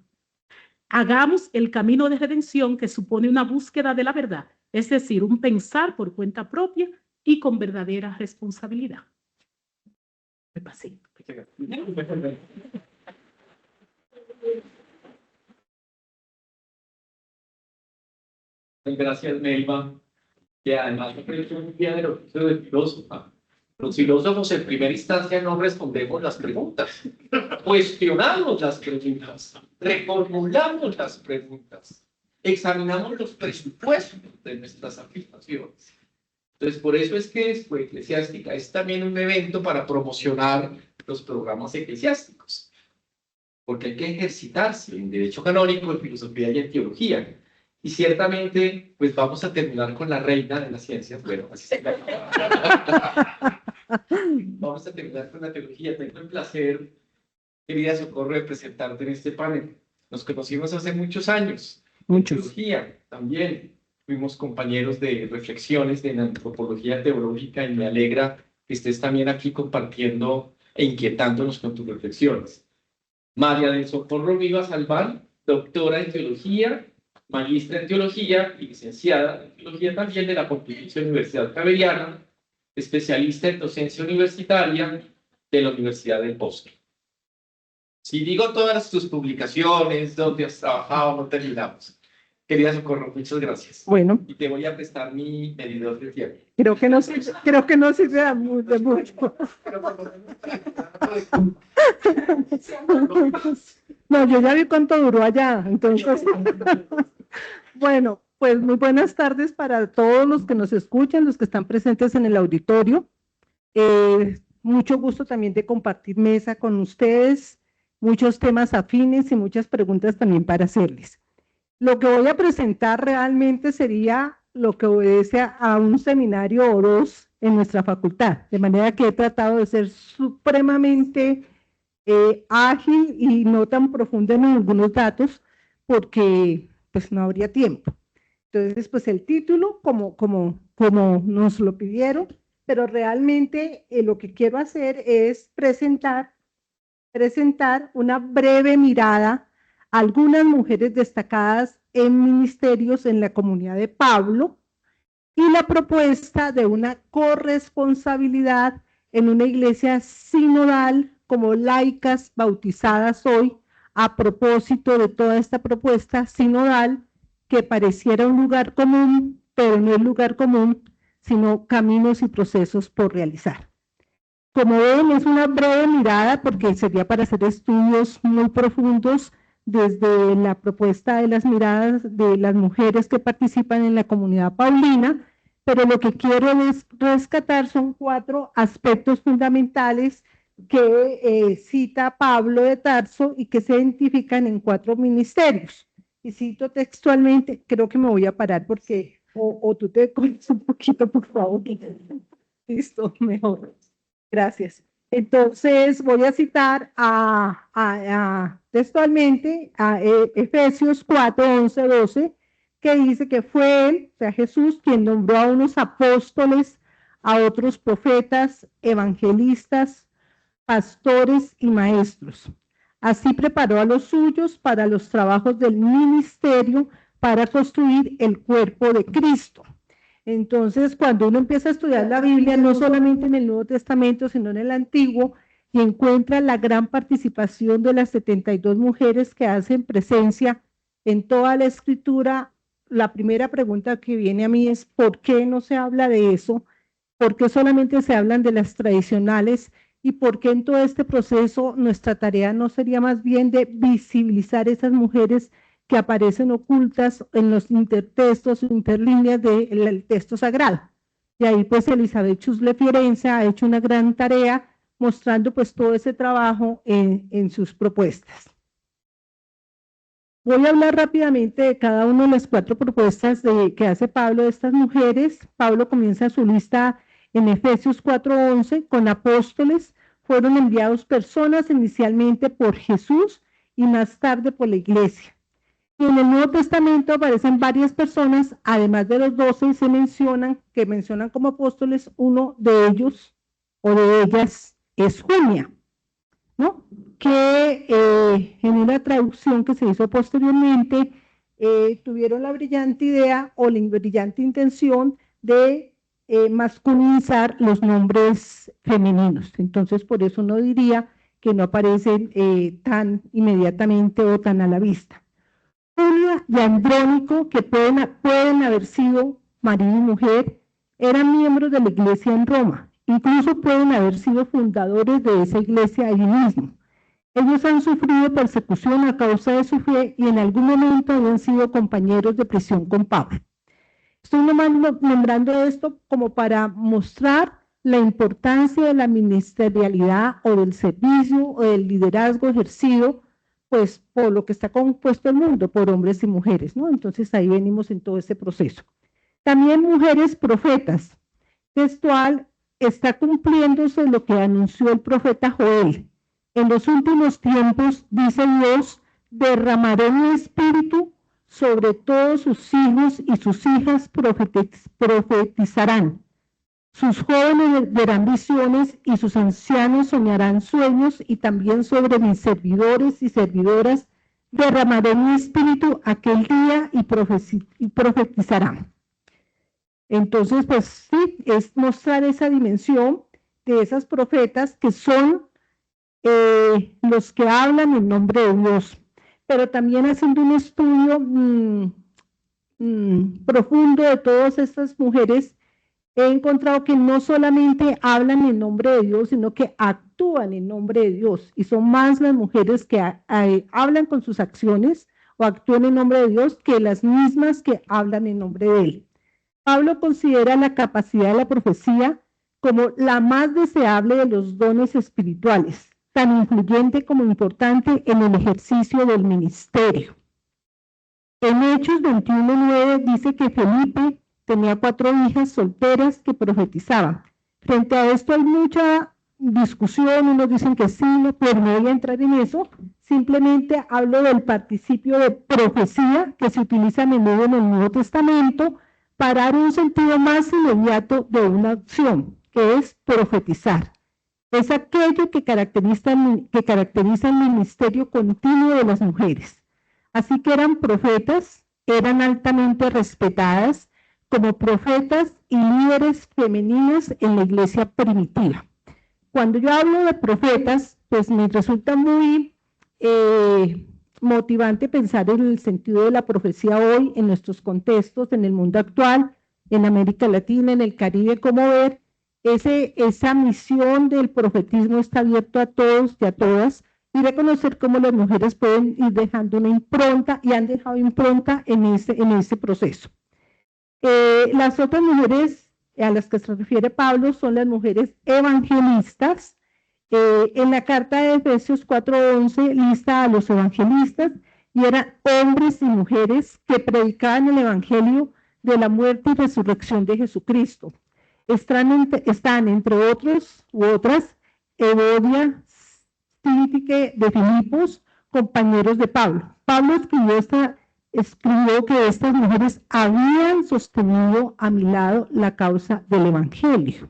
hagamos el camino de redención que supone una búsqueda de la verdad, es decir, un pensar por cuenta propia y con verdadera responsabilidad. Me pasé. Gracias, Melba. Que además me parece un día del oficio del filósofo. Los filósofos en primera instancia no respondemos las preguntas, cuestionamos las preguntas, reformulamos las preguntas, examinamos los presupuestos de nuestras afirmaciones. Entonces, por eso es que Escuela Eclesiástica es también un evento para promocionar los programas eclesiásticos, porque hay que ejercitarse en derecho canónico, en filosofía y en teología. Y ciertamente, pues vamos a terminar con la reina de las ciencias. Bueno, así se llama. Vamos vamos a terminar con la teología. Tengo el placer, querida Socorro, de presentarte en este panel. Nos conocimos hace muchos años. Muchos. En teología también. Fuimos compañeros de reflexiones de antropología teológica y me alegra que estés también aquí compartiendo e inquietándonos con tus reflexiones. María del Socorro Rivas Albán, doctora en teología, magistra en teología y licenciada en teología también de la Pontificia Universidad Javeriana, especialista en docencia universitaria de la Universidad del Bosque. Si digo todas tus publicaciones, donde has trabajado, no terminamos. Querida Socorro, muchas gracias. Bueno, Y te voy a prestar mi medidor de tiempo. creo que no sirve de mucho. No, yo ya vi cuánto duró allá, entonces. Bueno, pues muy buenas tardes para todos los que nos escuchan, los que están presentes en el auditorio. Mucho gusto también de compartir mesa con ustedes, muchos temas afines y muchas preguntas también para hacerles. Lo que voy a presentar realmente sería lo que obedece a un seminario o dos en nuestra facultad, de manera que he tratado de ser supremamente ágil y no tan profunda en algunos datos, porque pues no habría tiempo. Entonces, pues el título, como nos lo pidieron, pero realmente lo que quiero hacer es presentar una breve mirada a algunas mujeres destacadas en ministerios en la comunidad de Pablo y la propuesta de una corresponsabilidad en una iglesia sinodal como laicas bautizadas hoy, a propósito de toda esta propuesta sinodal que pareciera un lugar común, pero no es lugar común, sino caminos y procesos por realizar. Como ven, es una breve mirada porque sería para hacer estudios muy profundos desde la propuesta de las miradas de las mujeres que participan en la comunidad paulina, pero lo que quiero es rescatar son 4 aspectos fundamentales que cita Pablo de Tarso y que se identifican en 4 ministerios. Y cito textualmente, creo que me voy a parar porque, o tú te corres un poquito, por favor. Listo, mejor. Gracias. Entonces voy a citar textualmente a Efesios 4, 11, 12, que dice que fue él, o sea Jesús, quien nombró a unos apóstoles, a otros profetas, evangelistas, pastores y maestros. Así preparó a los suyos para los trabajos del ministerio para construir el cuerpo de Cristo. Entonces, cuando uno empieza a estudiar la Biblia, no solamente en el Nuevo Testamento, sino en el Antiguo, y encuentra la gran participación de las 72 mujeres que hacen presencia en toda la Escritura, la primera pregunta que viene a mí es, ¿por qué no se habla de eso? ¿Por qué solamente se hablan de las tradicionales? ¿Y por qué en todo este proceso nuestra tarea no sería más bien de visibilizar esas mujeres que aparecen ocultas en los intertextos, interlíneas del texto sagrado? Y ahí pues Elizabeth Chusle Fiorenza ha hecho una gran tarea mostrando pues todo ese trabajo en sus propuestas. Voy a hablar rápidamente de cada una de las 4 propuestas que hace Pablo de estas mujeres. Pablo comienza su lista en Efesios 4:11 con apóstoles. Fueron enviados personas inicialmente por Jesús y más tarde por la iglesia. Y en el Nuevo Testamento aparecen varias personas, además de los 12, se mencionan como apóstoles. Uno de ellos o de ellas es Junia, ¿no? Que en una traducción que se hizo posteriormente tuvieron la brillante idea o la brillante intención de masculinizar los nombres femeninos. Entonces, por eso no diría que no aparecen tan inmediatamente o tan a la vista. Julia y Andrónico, que pueden haber sido marido y mujer, eran miembros de la iglesia en Roma. Incluso pueden haber sido fundadores de esa iglesia allí mismo. Ellos han sufrido persecución a causa de su fe y en algún momento han sido compañeros de prisión con Pablo. Estoy nombrando esto como para mostrar la importancia de la ministerialidad o del servicio o del liderazgo ejercido pues por lo que está compuesto el mundo, por hombres y mujeres, ¿no? Entonces ahí venimos en todo ese proceso. También mujeres profetas. Textual, está cumpliéndose lo que anunció el profeta Joel. En los últimos tiempos, dice Dios, derramaré mi espíritu sobre todos sus hijos y sus hijas profetizarán. Sus jóvenes verán visiones y sus ancianos soñarán sueños, y también sobre mis servidores y servidoras derramaré mi espíritu aquel día y profetizarán. Entonces, pues sí, es mostrar esa dimensión de esas profetas que son los que hablan en nombre de Dios, pero también haciendo un estudio profundo de todas estas mujeres, he encontrado que no solamente hablan en nombre de Dios, sino que actúan en nombre de Dios, y son más las mujeres que hablan con sus acciones o actúan en nombre de Dios que las mismas que hablan en nombre de Él. Pablo considera la capacidad de la profecía como la más deseable de los dones espirituales, tan influyente como importante en el ejercicio del ministerio. En Hechos 21:9 dice que Felipe tenía 4 hijas solteras que profetizaban. Frente a esto hay mucha discusión, unos dicen que sí, pero no voy a entrar en eso. Simplemente hablo del participio de profecía que se utiliza a menudo en el Nuevo Testamento para dar un sentido más inmediato de una acción, que es profetizar. Es aquello que caracteriza el ministerio continuo de las mujeres. Así que eran profetas, eran altamente respetadas como profetas y líderes femeninas en la iglesia primitiva. Cuando yo hablo de profetas, pues me resulta muy motivante pensar en el sentido de la profecía hoy, en nuestros contextos, en el mundo actual, en América Latina, en el Caribe, cómo ver esa misión del profetismo está abierto a todos y a todas, y reconocer cómo las mujeres pueden ir dejando una impronta y han dejado impronta en ese proceso. Las otras mujeres a las que se refiere Pablo son las mujeres evangelistas. En la carta de Efesios 4:11 lista a los evangelistas, y eran hombres y mujeres que predicaban el evangelio de la muerte y resurrección de Jesucristo. Están entre otros u otras Evodia, Síntique de Filipos, compañeros de Pablo. Pablo escribió que estas mujeres habían sostenido a mi lado la causa del evangelio.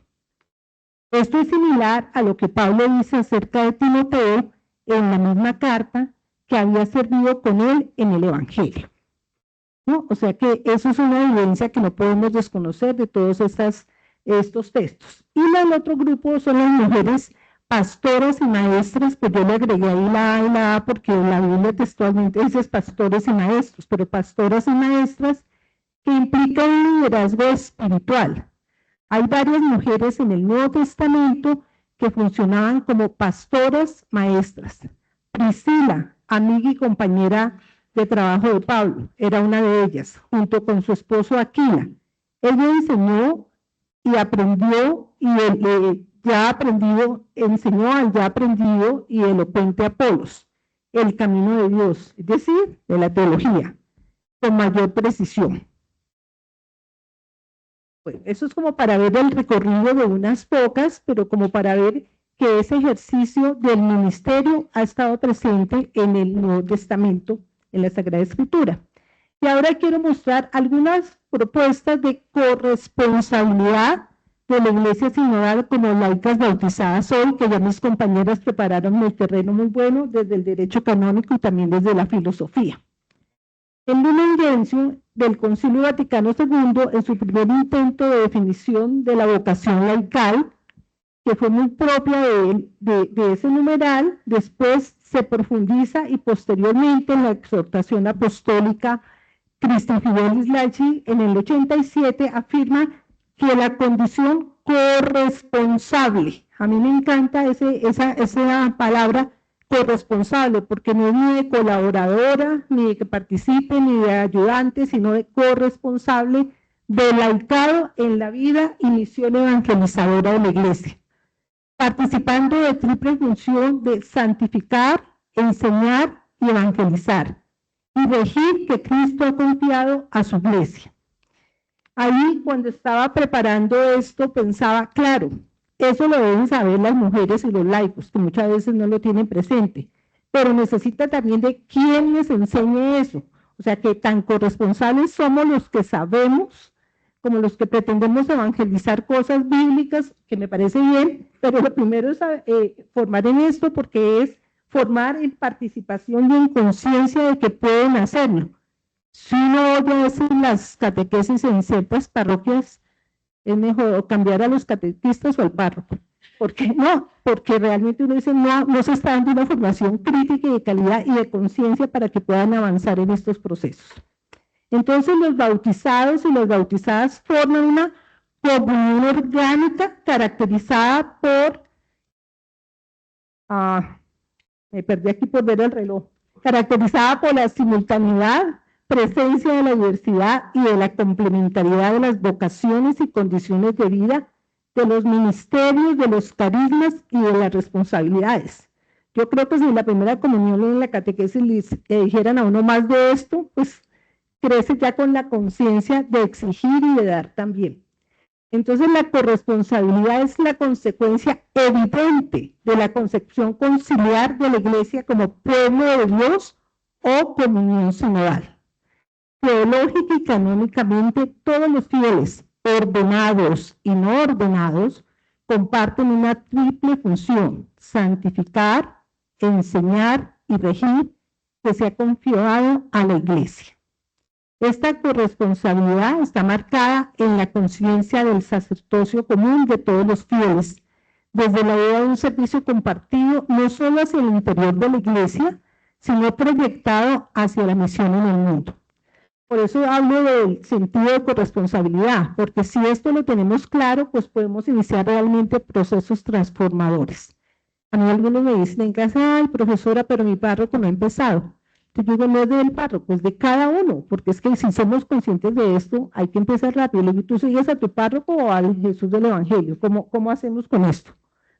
Esto es similar a lo que Pablo dice acerca de Timoteo en la misma carta, que había servido con él en el evangelio, ¿no? O sea que eso es una evidencia que no podemos desconocer de todos estos textos. Y el otro grupo son las mujeres pastoras y maestras, pues yo le agregué ahí la A y la A porque la Biblia textualmente dice pastores y maestros, pero pastoras y maestras que implican un liderazgo espiritual. Hay varias mujeres en el Nuevo Testamento que funcionaban como pastoras maestras. Priscila, amiga y compañera de trabajo de Pablo, era una de ellas, junto con su esposo Aquila. Ella enseñó y aprendió, y enseñó al ya aprendido y elocuente Apolos el camino de Dios, es decir, de la teología, con mayor precisión. Bueno, eso es como para ver el recorrido de unas pocas, pero como para ver que ese ejercicio del ministerio ha estado presente en el Nuevo Testamento, en la Sagrada Escritura. Y ahora quiero mostrar algunas propuestas de corresponsabilidad de la Iglesia Sinodal como laicas bautizadas hoy, que ya mis compañeras prepararon el terreno muy bueno desde el derecho canónico y también desde la filosofía. El Lumen Gentium del Concilio Vaticano II, en su primer intento de definición de la vocación laical, que fue muy propia de ese numeral, después se profundiza y posteriormente en la exhortación apostólica Christi Fidelis Laici en el 87 afirma que la condición corresponsable, a mí me encanta esa palabra corresponsable, porque no es ni de colaboradora, ni de que participe, ni de ayudante, sino de corresponsable de laicado en la vida y misión evangelizadora de la Iglesia, participando de triple función de santificar, enseñar y evangelizar, y regir que Cristo ha confiado a su Iglesia. Ahí, cuando estaba preparando esto, pensaba, claro, Eso lo deben saber las mujeres y los laicos, que muchas veces no lo tienen presente, pero necesita también de quién les enseñe eso. O sea, que tan corresponsables somos los que sabemos, como los que pretendemos evangelizar cosas bíblicas, que me parece bien, pero lo primero es formar en esto, porque es formar en participación y en conciencia de que pueden hacerlo. Si uno oye decir las catequesis en ciertas parroquias, es mejor cambiar a los catequistas o al párroco. ¿Por qué no? Porque realmente uno dice, no se está dando una formación crítica y de calidad y de conciencia para que puedan avanzar en estos procesos. Entonces los bautizados y las bautizadas forman una comunión orgánica caracterizada por, me perdí aquí por ver el reloj, caracterizada por la simultaneidad, presencia de la diversidad y de la complementariedad de las vocaciones y condiciones de vida, de los ministerios, de los carismas y de las responsabilidades. Yo creo que si en la primera comunión en la catequesis le dijeran a uno más de esto, pues crece ya con la conciencia de exigir y de dar también. Entonces la corresponsabilidad es la consecuencia evidente de la concepción conciliar de la Iglesia como pueblo de Dios o comunión sinodal. Teológica y canónicamente todos los fieles, ordenados y no ordenados, comparten una triple función: santificar, enseñar y regir, que se ha confiado a la Iglesia. Esta corresponsabilidad está marcada en la conciencia del sacerdocio común de todos los fieles, desde la idea de un servicio compartido no solo hacia el interior de la Iglesia, sino proyectado hacia la misión en el mundo. Por eso hablo del sentido de corresponsabilidad, porque si esto lo tenemos claro, pues podemos iniciar realmente procesos transformadores. A mí algunos me dicen en casa, ay, profesora, pero mi párroco no ha empezado. Yo digo, no es del párroco, es de cada uno, porque es que si somos conscientes de esto, hay que empezar rápido. Le digo, ¿tú sigues a tu párroco o al Jesús del Evangelio? ¿Cómo hacemos con esto?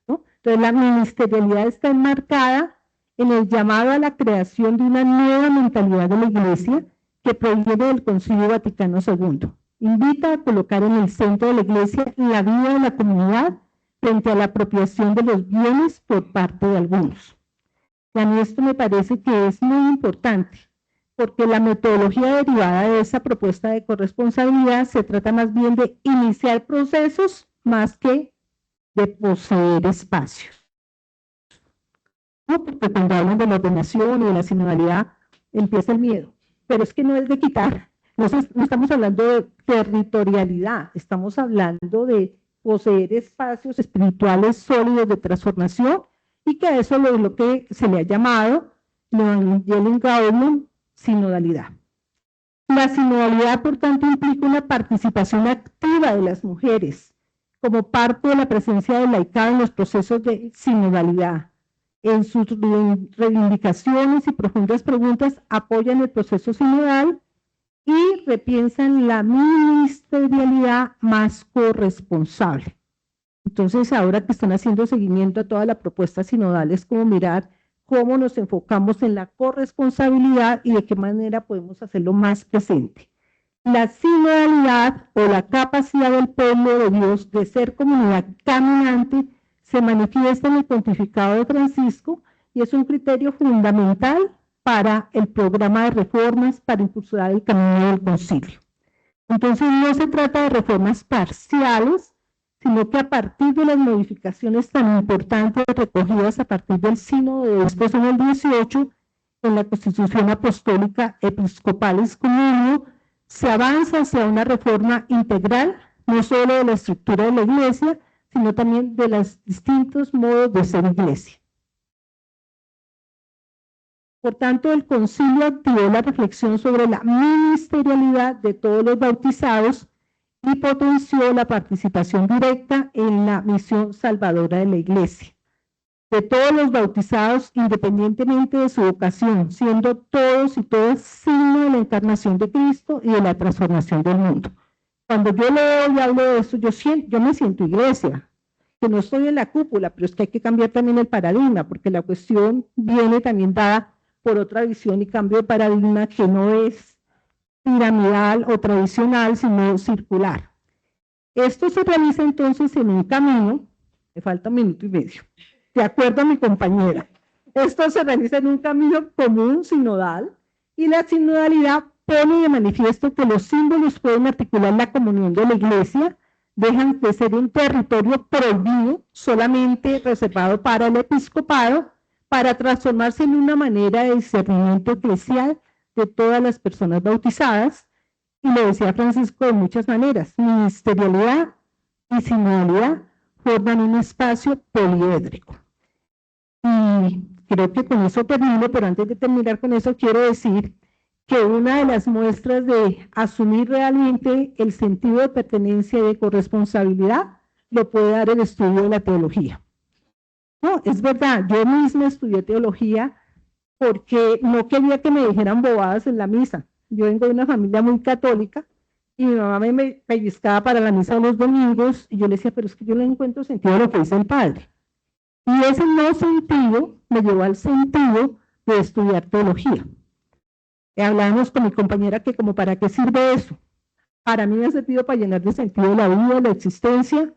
¿No? Entonces la ministerialidad está enmarcada en el llamado a la creación de una nueva mentalidad de la Iglesia que proviene del Concilio Vaticano II. Invita a colocar en el centro de la Iglesia la vida de la comunidad frente a la apropiación de los bienes por parte de algunos. Y a mí esto me parece que es muy importante, porque la metodología derivada de esa propuesta de corresponsabilidad se trata más bien de iniciar procesos más que de poseer espacios. No, porque cuando hablan de la ordenación y de la sinodalidad empieza el miedo, pero es que no es de quitar, no estamos hablando de territorialidad, estamos hablando de poseer espacios espirituales sólidos de transformación, y que a eso es lo que se le ha llamado Evangelium Gaudium sinodalidad. La sinodalidad, por tanto, implica una participación activa de las mujeres como parte de la presencia del laicado en los procesos de sinodalidad. En sus reivindicaciones y profundas preguntas apoyan el proceso sinodal y repiensan la ministerialidad más corresponsable. Entonces, ahora que están haciendo seguimiento a toda la propuesta sinodal, es como mirar cómo nos enfocamos en la corresponsabilidad y de qué manera podemos hacerlo más presente. La sinodalidad o la capacidad del pueblo de Dios de ser comunidad caminante se manifiesta en el pontificado de Francisco y es un criterio fundamental para el programa de reformas para impulsar el camino del concilio. Entonces, no se trata de reformas parciales, sino que a partir de las modificaciones tan importantes recogidas a partir del sínodo de después en el 18, en la Constitución Apostólica Episcopalis Communio, se avanza hacia una reforma integral, no solo de la estructura de la Iglesia, sino también de los distintos modos de ser Iglesia. Por tanto, el concilio activó la reflexión sobre la ministerialidad de todos los bautizados y potenció la participación directa en la misión salvadora de la Iglesia, de todos los bautizados independientemente de su vocación, siendo todos y todas signo de la encarnación de Cristo y de la transformación del mundo. Cuando yo leo y hablo de esto, yo me siento iglesia, que no estoy en la cúpula, pero es que hay que cambiar también el paradigma, porque la cuestión viene también dada por otra visión y cambio de paradigma que no es piramidal o tradicional, sino circular. Esto se realiza entonces en un camino, Me falta 1 minuto y medio. De acuerdo a mi compañera. Esto se realiza en un camino común sinodal y la sinodalidad pone de manifiesto que los símbolos pueden articular la comunión de la Iglesia, dejan de ser un territorio prohibido, solamente reservado para el episcopado, para transformarse en una manera de discernimiento eclesial de todas las personas bautizadas, y lo decía Francisco de muchas maneras, ministerialidad y sinodalidad forman un espacio poliédrico. Y creo que con eso termino, pero antes de terminar con eso quiero decir que una de las muestras de asumir realmente el sentido de pertenencia y de corresponsabilidad lo puede dar el estudio de la teología. No, es verdad, yo misma estudié teología porque no quería que me dijeran bobadas en la misa. Yo vengo de una familia muy católica y mi mamá me pellizcaba para la misa los domingos y yo le decía, pero es que yo no encuentro sentido a lo que dice el padre. Y ese no sentido me llevó al sentido de estudiar teología. Hablábamos con mi compañera que como para qué sirve eso. Para mí me ha servido para llenar de sentido la vida, la existencia,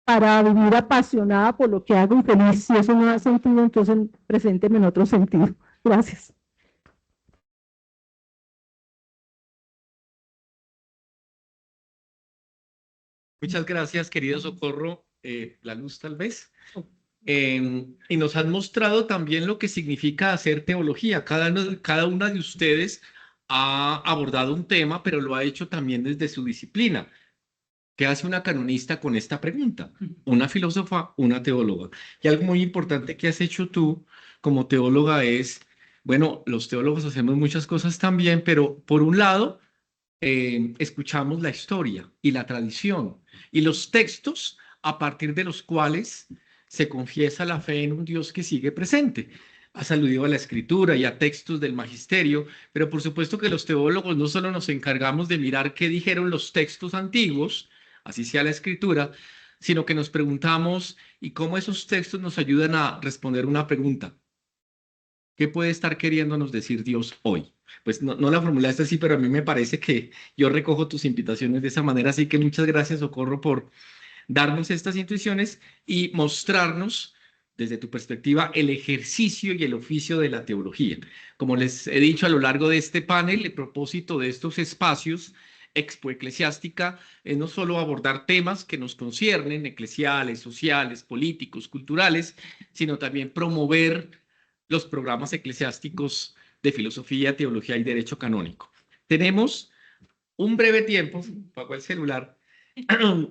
para vivir apasionada por lo que hago y feliz. Si eso no da sentido, entonces presénteme en otro sentido. Gracias. Muchas gracias, querido Socorro. La luz, tal vez. Y nos han mostrado también lo que significa hacer teología. Cada una de ustedes ha abordado un tema, pero lo ha hecho también desde su disciplina. ¿Qué hace una canonista con esta pregunta? Una filósofa, una teóloga. Y algo muy importante que has hecho tú como teóloga es, bueno, los teólogos hacemos muchas cosas también, pero por un lado, escuchamos la historia y la tradición y los textos a partir de los cuales se confiesa la fe en un Dios que sigue presente. Has aludido a la escritura y a textos del magisterio, pero por supuesto que los teólogos no solo nos encargamos de mirar qué dijeron los textos antiguos, así sea la escritura, sino que nos preguntamos y cómo esos textos nos ayudan a responder una pregunta. ¿Qué puede estar queriéndonos decir Dios hoy? Pues no la formulaste así, pero a mí me parece que yo recojo tus invitaciones de esa manera, así que muchas gracias, Socorro, por darnos estas intuiciones y mostrarnos desde tu perspectiva el ejercicio y el oficio de la teología. Como les he dicho a lo largo de este panel, el propósito de estos espacios Expo Eclesiástica es no solo abordar temas que nos conciernen, eclesiales, sociales, políticos, culturales, sino también promover los programas eclesiásticos de filosofía, teología y derecho canónico. Tenemos un breve tiempo, pago el celular,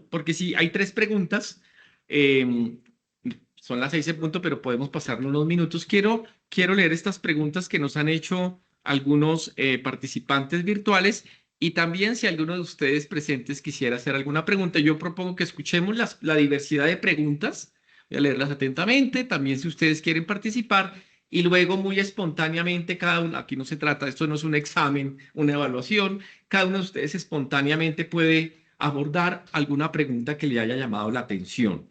porque sí, hay 3 preguntas, son las 6 en punto, pero podemos pasarnos unos minutos. Quiero leer estas preguntas que nos han hecho algunos participantes virtuales y también si alguno de ustedes presentes quisiera hacer alguna pregunta. Yo propongo que escuchemos la diversidad de preguntas, voy a leerlas atentamente, también si ustedes quieren participar y luego muy espontáneamente cada uno, aquí no se trata, esto no es un examen, una evaluación, cada uno de ustedes espontáneamente puede abordar alguna pregunta que le haya llamado la atención.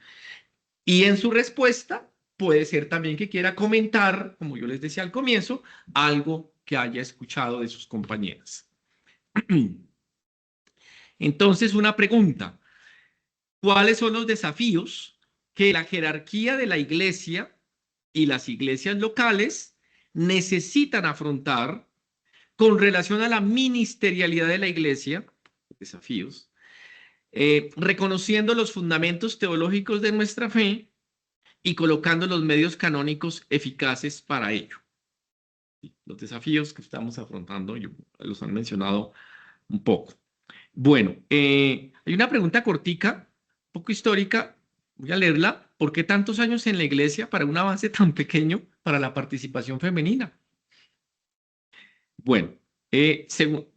Y en su respuesta puede ser también que quiera comentar, como yo les decía al comienzo, algo que haya escuchado de sus compañeras. Entonces, una pregunta. ¿Cuáles son los desafíos que la jerarquía de la iglesia y las iglesias locales necesitan afrontar con relación a la ministerialidad de la iglesia? Desafíos. Reconociendo los fundamentos teológicos de nuestra fe y colocando los medios canónicos eficaces para ello. Los desafíos que estamos afrontando, los han mencionado un poco. Bueno, hay una pregunta cortica, un poco histórica, voy a leerla. ¿Por qué tantos años en la iglesia para un avance tan pequeño para la participación femenina? Bueno,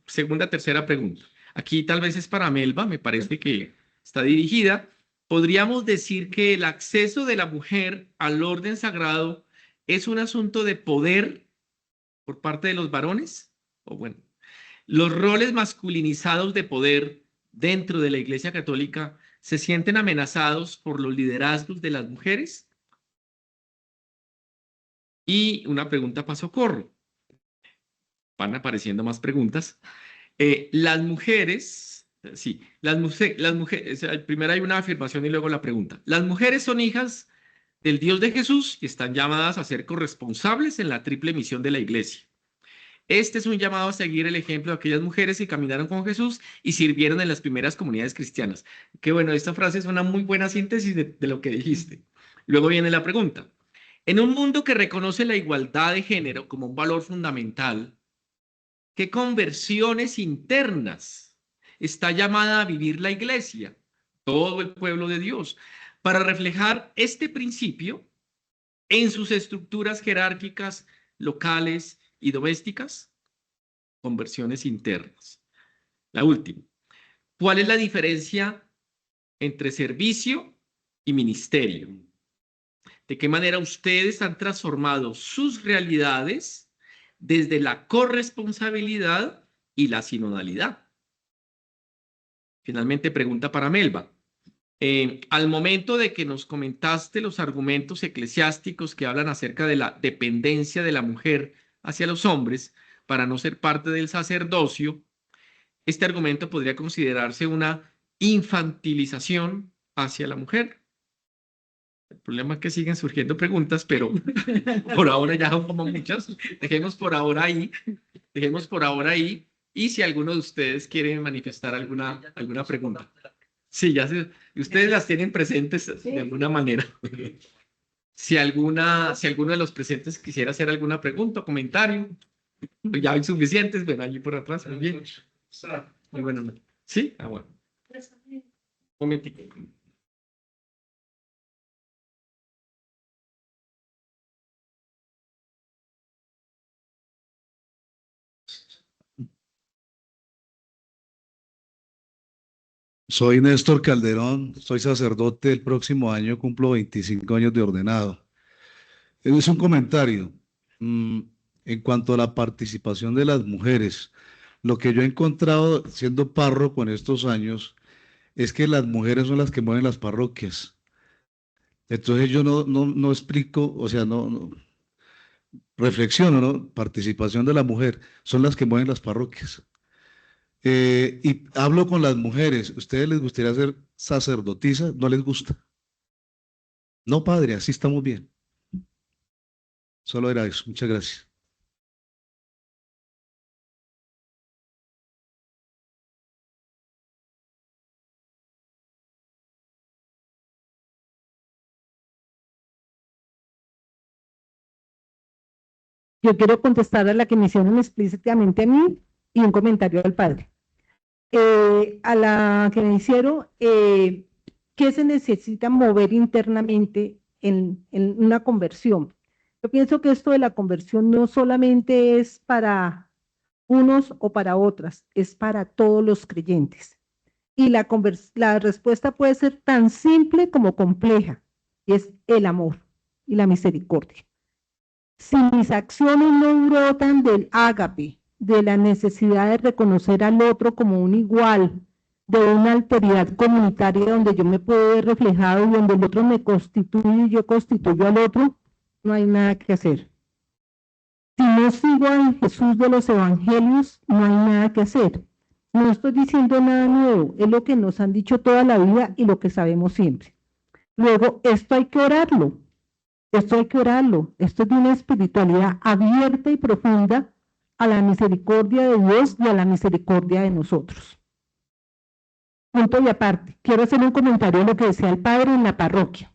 segunda, tercera pregunta. Aquí tal vez es para Melba, me parece que está dirigida. ¿Podríamos decir que el acceso de la mujer al orden sagrado es un asunto de poder por parte de los varones? O bueno, ¿los roles masculinizados de poder dentro de la Iglesia Católica se sienten amenazados por los liderazgos de las mujeres? Y una pregunta para Socorro. Van apareciendo más preguntas. ¿Las mujeres Sí, las mujeres, primero hay una afirmación y luego la pregunta. Las mujeres son hijas del Dios de Jesús y están llamadas a ser corresponsables en la triple misión de la iglesia. Este es un llamado a seguir el ejemplo de aquellas mujeres que caminaron con Jesús y sirvieron en las primeras comunidades cristianas. Qué bueno, esta frase es una muy buena síntesis de lo que dijiste. Luego viene la pregunta. En un mundo que reconoce la igualdad de género como un valor fundamental, ¿qué conversiones internas está llamada a vivir la iglesia, todo el pueblo de Dios, para reflejar este principio en sus estructuras jerárquicas, locales y domésticas? Conversiones internas. La última. ¿Cuál es la diferencia entre servicio y ministerio? ¿De qué manera ustedes han transformado sus realidades desde la corresponsabilidad y la sinodalidad? Finalmente, pregunta para Melba. Al momento de que nos comentaste los argumentos eclesiásticos que hablan acerca de la dependencia de la mujer hacia los hombres para no ser parte del sacerdocio, este argumento podría considerarse una infantilización hacia la mujer. El problema es que siguen surgiendo preguntas, pero por ahora ya son como muchas. Dejemos por ahora ahí. Dejemos por ahora ahí. Y si alguno de ustedes quiere manifestar alguna pregunta. Sí, ustedes las tienen presentes de alguna manera. Si alguno de los presentes quisiera hacer alguna pregunta o comentario, ya hay suficientes, ven allí por atrás, muy bien. Muy bueno. ¿Sí? Ah, bueno. Un momentito. Soy Néstor Calderón, soy sacerdote. El próximo año cumplo 25 años de ordenado. Es un comentario en cuanto a la participación de las mujeres. Lo que yo he encontrado siendo párroco en estos años es que las mujeres son las que mueven las parroquias. Entonces yo no explico, o sea, reflexiono, ¿no? Participación de la mujer, son las que mueven las parroquias. Y hablo con las mujeres. ¿Ustedes les gustaría ser sacerdotisas? ¿No les gusta? No, padre, así estamos bien. Solo era eso. Muchas gracias. Yo quiero contestar a la que me hicieron explícitamente a mí y un comentario al padre. A la que me hicieron, ¿qué se necesita mover internamente en una conversión? Yo pienso que esto de la conversión no solamente es para unos o para otras, es para todos los creyentes. Y la respuesta puede ser tan simple como compleja, y es el amor y la misericordia. Si mis acciones no brotan del ágape, de la necesidad de reconocer al otro como un igual, de una alteridad comunitaria donde yo me puedo ver reflejado y donde el otro me constituye y yo constituyo al otro, no hay nada que hacer. Si no sigo al Jesús de los evangelios, no hay nada que hacer. No estoy diciendo nada nuevo, es lo que nos han dicho toda la vida y lo que sabemos siempre. Luego, esto hay que orarlo. Esto hay que orarlo. Esto es de una espiritualidad abierta y profunda a la misericordia de Dios y a la misericordia de nosotros. Punto y aparte. Quiero hacer un comentario de lo que decía el padre en la parroquia.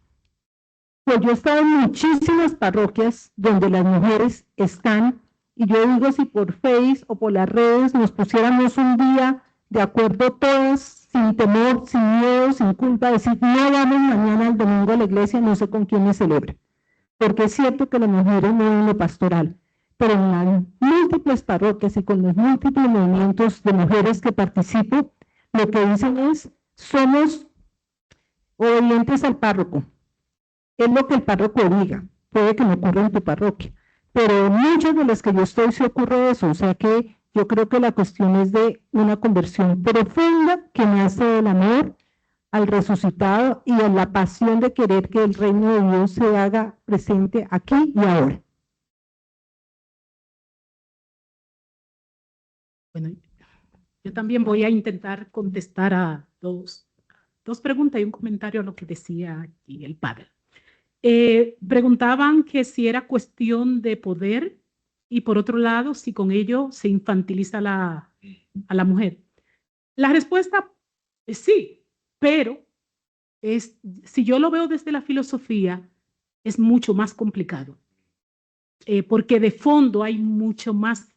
Pues yo he estado en muchísimas parroquias donde las mujeres están, y yo digo, si por Face o por las redes nos pusiéramos un día de acuerdo todas, sin temor, sin miedo, sin culpa, decir, no vamos mañana al domingo a la iglesia, no sé con quién me celebra. Porque es cierto que las mujeres no ven lo pastoral, pero en las múltiples parroquias y con los múltiples movimientos de mujeres que participo, lo que dicen es, somos obedientes al párroco. Es lo que el párroco diga, puede que no ocurra en tu parroquia, pero en muchas de las que yo estoy se ocurre eso, o sea que yo creo que la cuestión es de una conversión profunda que nace del amor al resucitado y en la pasión de querer que el reino de Dios se haga presente aquí y ahora. Bueno, Yo también voy a intentar contestar a dos preguntas y un comentario a lo que decía aquí el padre. Preguntaban que si era cuestión de poder y por otro lado, si con ello se infantiliza a la mujer. La respuesta es sí, pero si yo lo veo desde la filosofía, es mucho más complicado, porque de fondo hay mucho más.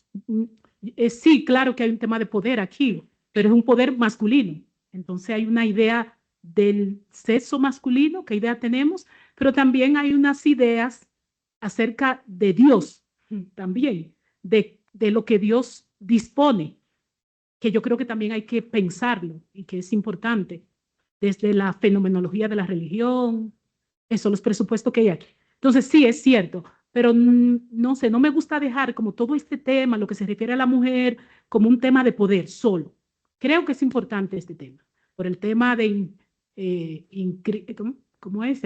Sí, claro que hay un tema de poder aquí, pero es un poder masculino. Entonces hay una idea del sexo masculino, qué idea tenemos, pero también hay unas ideas acerca de Dios, también, de lo que Dios dispone, que yo creo que también hay que pensarlo y que es importante, desde la fenomenología de la religión, eso, los presupuestos que hay aquí. Entonces, sí, es cierto, pero no sé, no me gusta dejar como todo este tema, lo que se refiere a la mujer, como un tema de poder solo. Creo que es importante este tema, por el tema de, ¿cómo es?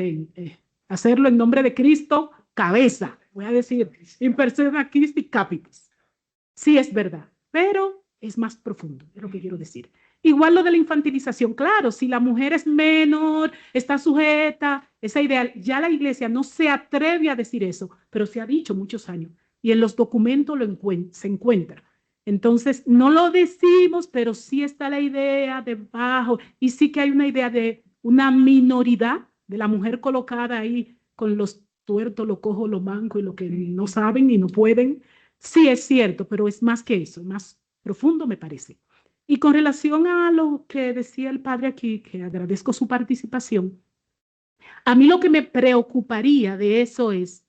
Hacerlo en nombre de Cristo, cabeza, voy a decir, in persona Christi capitis. Sí, es verdad, pero es más profundo, es lo que quiero decir. Igual lo de la infantilización, claro, si la mujer es menor, está sujeta, esa idea, ya la iglesia no se atreve a decir eso, pero se ha dicho muchos años y en los documentos se encuentra. Entonces, no lo decimos, pero sí está la idea debajo y sí que hay una idea de una minoridad de la mujer colocada ahí con los tuertos, lo cojo, lo manco y lo que no saben y no pueden. Sí, es cierto, pero es más que eso, más profundo me parece. Y con relación a lo que decía el padre aquí, que agradezco su participación, a mí lo que me preocuparía de eso es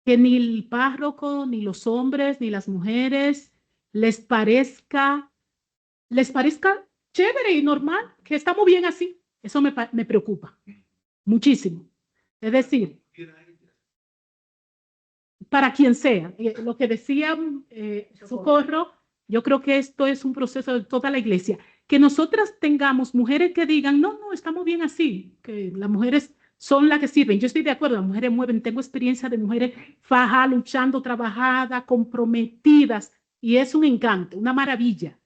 que ni el párroco, ni los hombres, ni las mujeres les parezca chévere y normal, que estamos bien así. Eso me preocupa muchísimo. Es decir, para quien sea. Lo que decía Socorro, yo creo que esto es un proceso de toda la iglesia. Que nosotras tengamos mujeres que digan, no, no, estamos bien así, que las mujeres son las que sirven. Yo estoy de acuerdo, las mujeres mueven, tengo experiencia de mujeres faja, luchando, trabajadas, comprometidas, y es un encanto, una maravilla.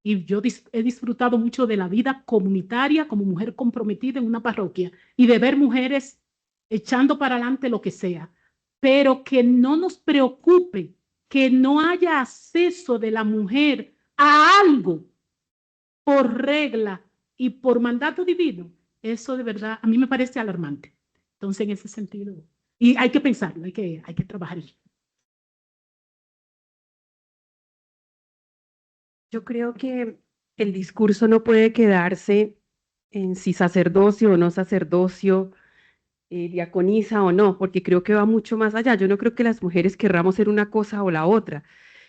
Y yo he disfrutado mucho de la vida comunitaria como mujer comprometida en una parroquia y de ver mujeres echando para adelante lo que sea, pero que no nos preocupe que no haya acceso de la mujer a algo por regla y por mandato divino. Eso de verdad a mí me parece alarmante. Entonces, en ese sentido, y hay que pensarlo, hay que trabajar. Yo creo que el discurso no puede quedarse en si sacerdocio o no sacerdocio, diaconisa o no, porque creo que va mucho más allá. Yo no creo que las mujeres querramos ser una cosa o la otra,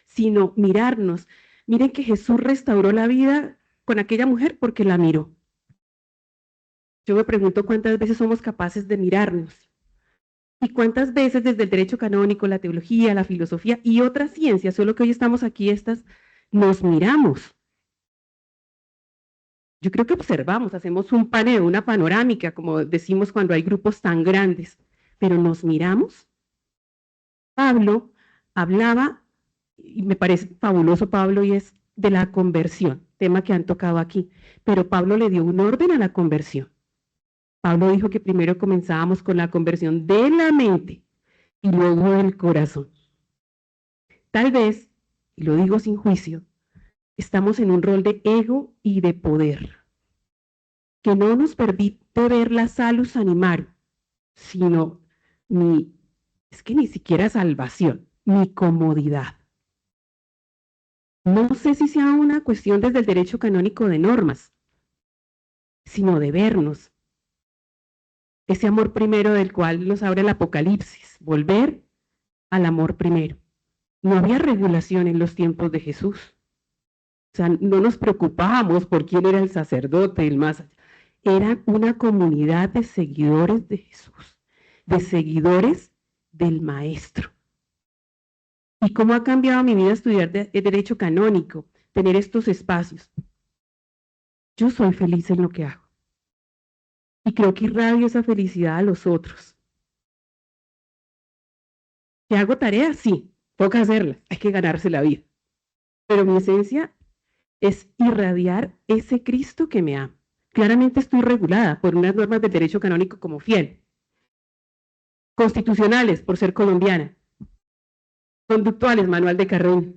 sino mirarnos. Miren que Jesús restauró la vida con aquella mujer porque la miró. Yo me pregunto cuántas veces somos capaces de mirarnos y cuántas veces desde el derecho canónico, la teología, la filosofía y otras ciencias, solo que hoy estamos aquí nos miramos. Yo creo que observamos, hacemos un paneo, una panorámica, como decimos cuando hay grupos tan grandes, pero nos miramos. Pablo hablaba, y me parece fabuloso Pablo, y es de la conversión, tema que han tocado aquí, pero Pablo le dio un orden a la conversión. Pablo dijo que primero comenzábamos con la conversión de la mente y luego del corazón. Tal vez, y lo digo sin juicio, estamos en un rol de ego y de poder, que no nos permite ver la salus animarum, sino es que ni siquiera salvación, ni comodidad. No sé si sea una cuestión desde el derecho canónico de normas, sino de vernos. Ese amor primero del cual nos abre el Apocalipsis, volver al amor primero. No había regulación en los tiempos de Jesús. O sea, no nos preocupábamos por quién era el sacerdote, el más allá. Eran una comunidad de seguidores de Jesús, de seguidores del Maestro. ¿Y cómo ha cambiado mi vida estudiar derecho canónico, tener estos espacios? Yo soy feliz en lo que hago. Y creo que irradio esa felicidad a los otros. ¿Que hago tareas? Sí, toca hacerlas, hay que ganarse la vida. Pero mi esencia es irradiar ese Cristo que me ama. Claramente estoy regulada por unas normas del derecho canónico como fiel, constitucionales por ser colombiana, conductuales, manual de Carreño,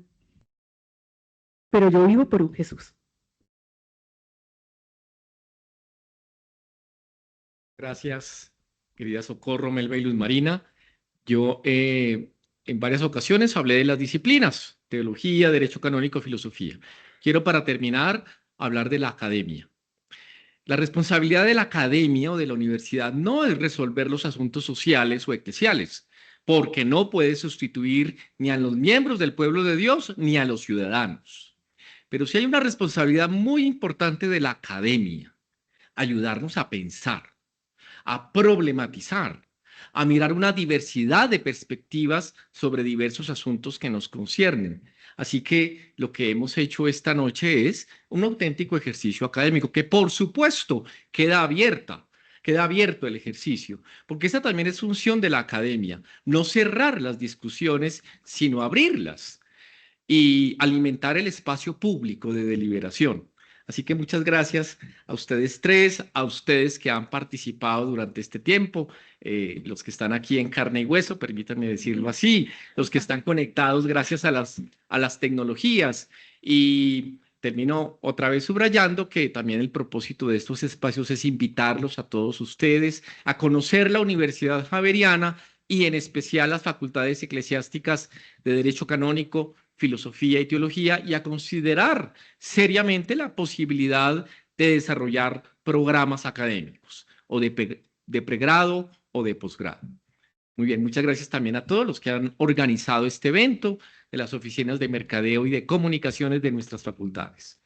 pero yo vivo por un Jesús. Gracias, querida Socorro, Melba y Luz Marina. Yo en varias ocasiones hablé de las disciplinas, teología, derecho canónico, filosofía. Quiero para terminar hablar de la academia. La responsabilidad de la academia o de la universidad no es resolver los asuntos sociales o eclesiales, porque no puede sustituir ni a los miembros del pueblo de Dios ni a los ciudadanos. Pero sí hay una responsabilidad muy importante de la academia, ayudarnos a pensar, a problematizar, a mirar una diversidad de perspectivas sobre diversos asuntos que nos conciernen. Así que lo que hemos hecho esta noche es un auténtico ejercicio académico que, por supuesto, queda abierto el ejercicio, porque esa también es función de la academia, no cerrar las discusiones, sino abrirlas y alimentar el espacio público de deliberación. Así que muchas gracias a ustedes tres, a ustedes que han participado durante este tiempo, los que están aquí en carne y hueso, permítanme decirlo así, los que están conectados gracias a las tecnologías. Y termino otra vez subrayando que también el propósito de estos espacios es invitarlos a todos ustedes a conocer la Universidad Javeriana y en especial las facultades eclesiásticas de Derecho Canónico, Filosofía y Teología, y a considerar seriamente la posibilidad de desarrollar programas académicos o de pregrado o de posgrado. Muy bien, muchas gracias también a todos los que han organizado este evento de las oficinas de mercadeo y de comunicaciones de nuestras facultades.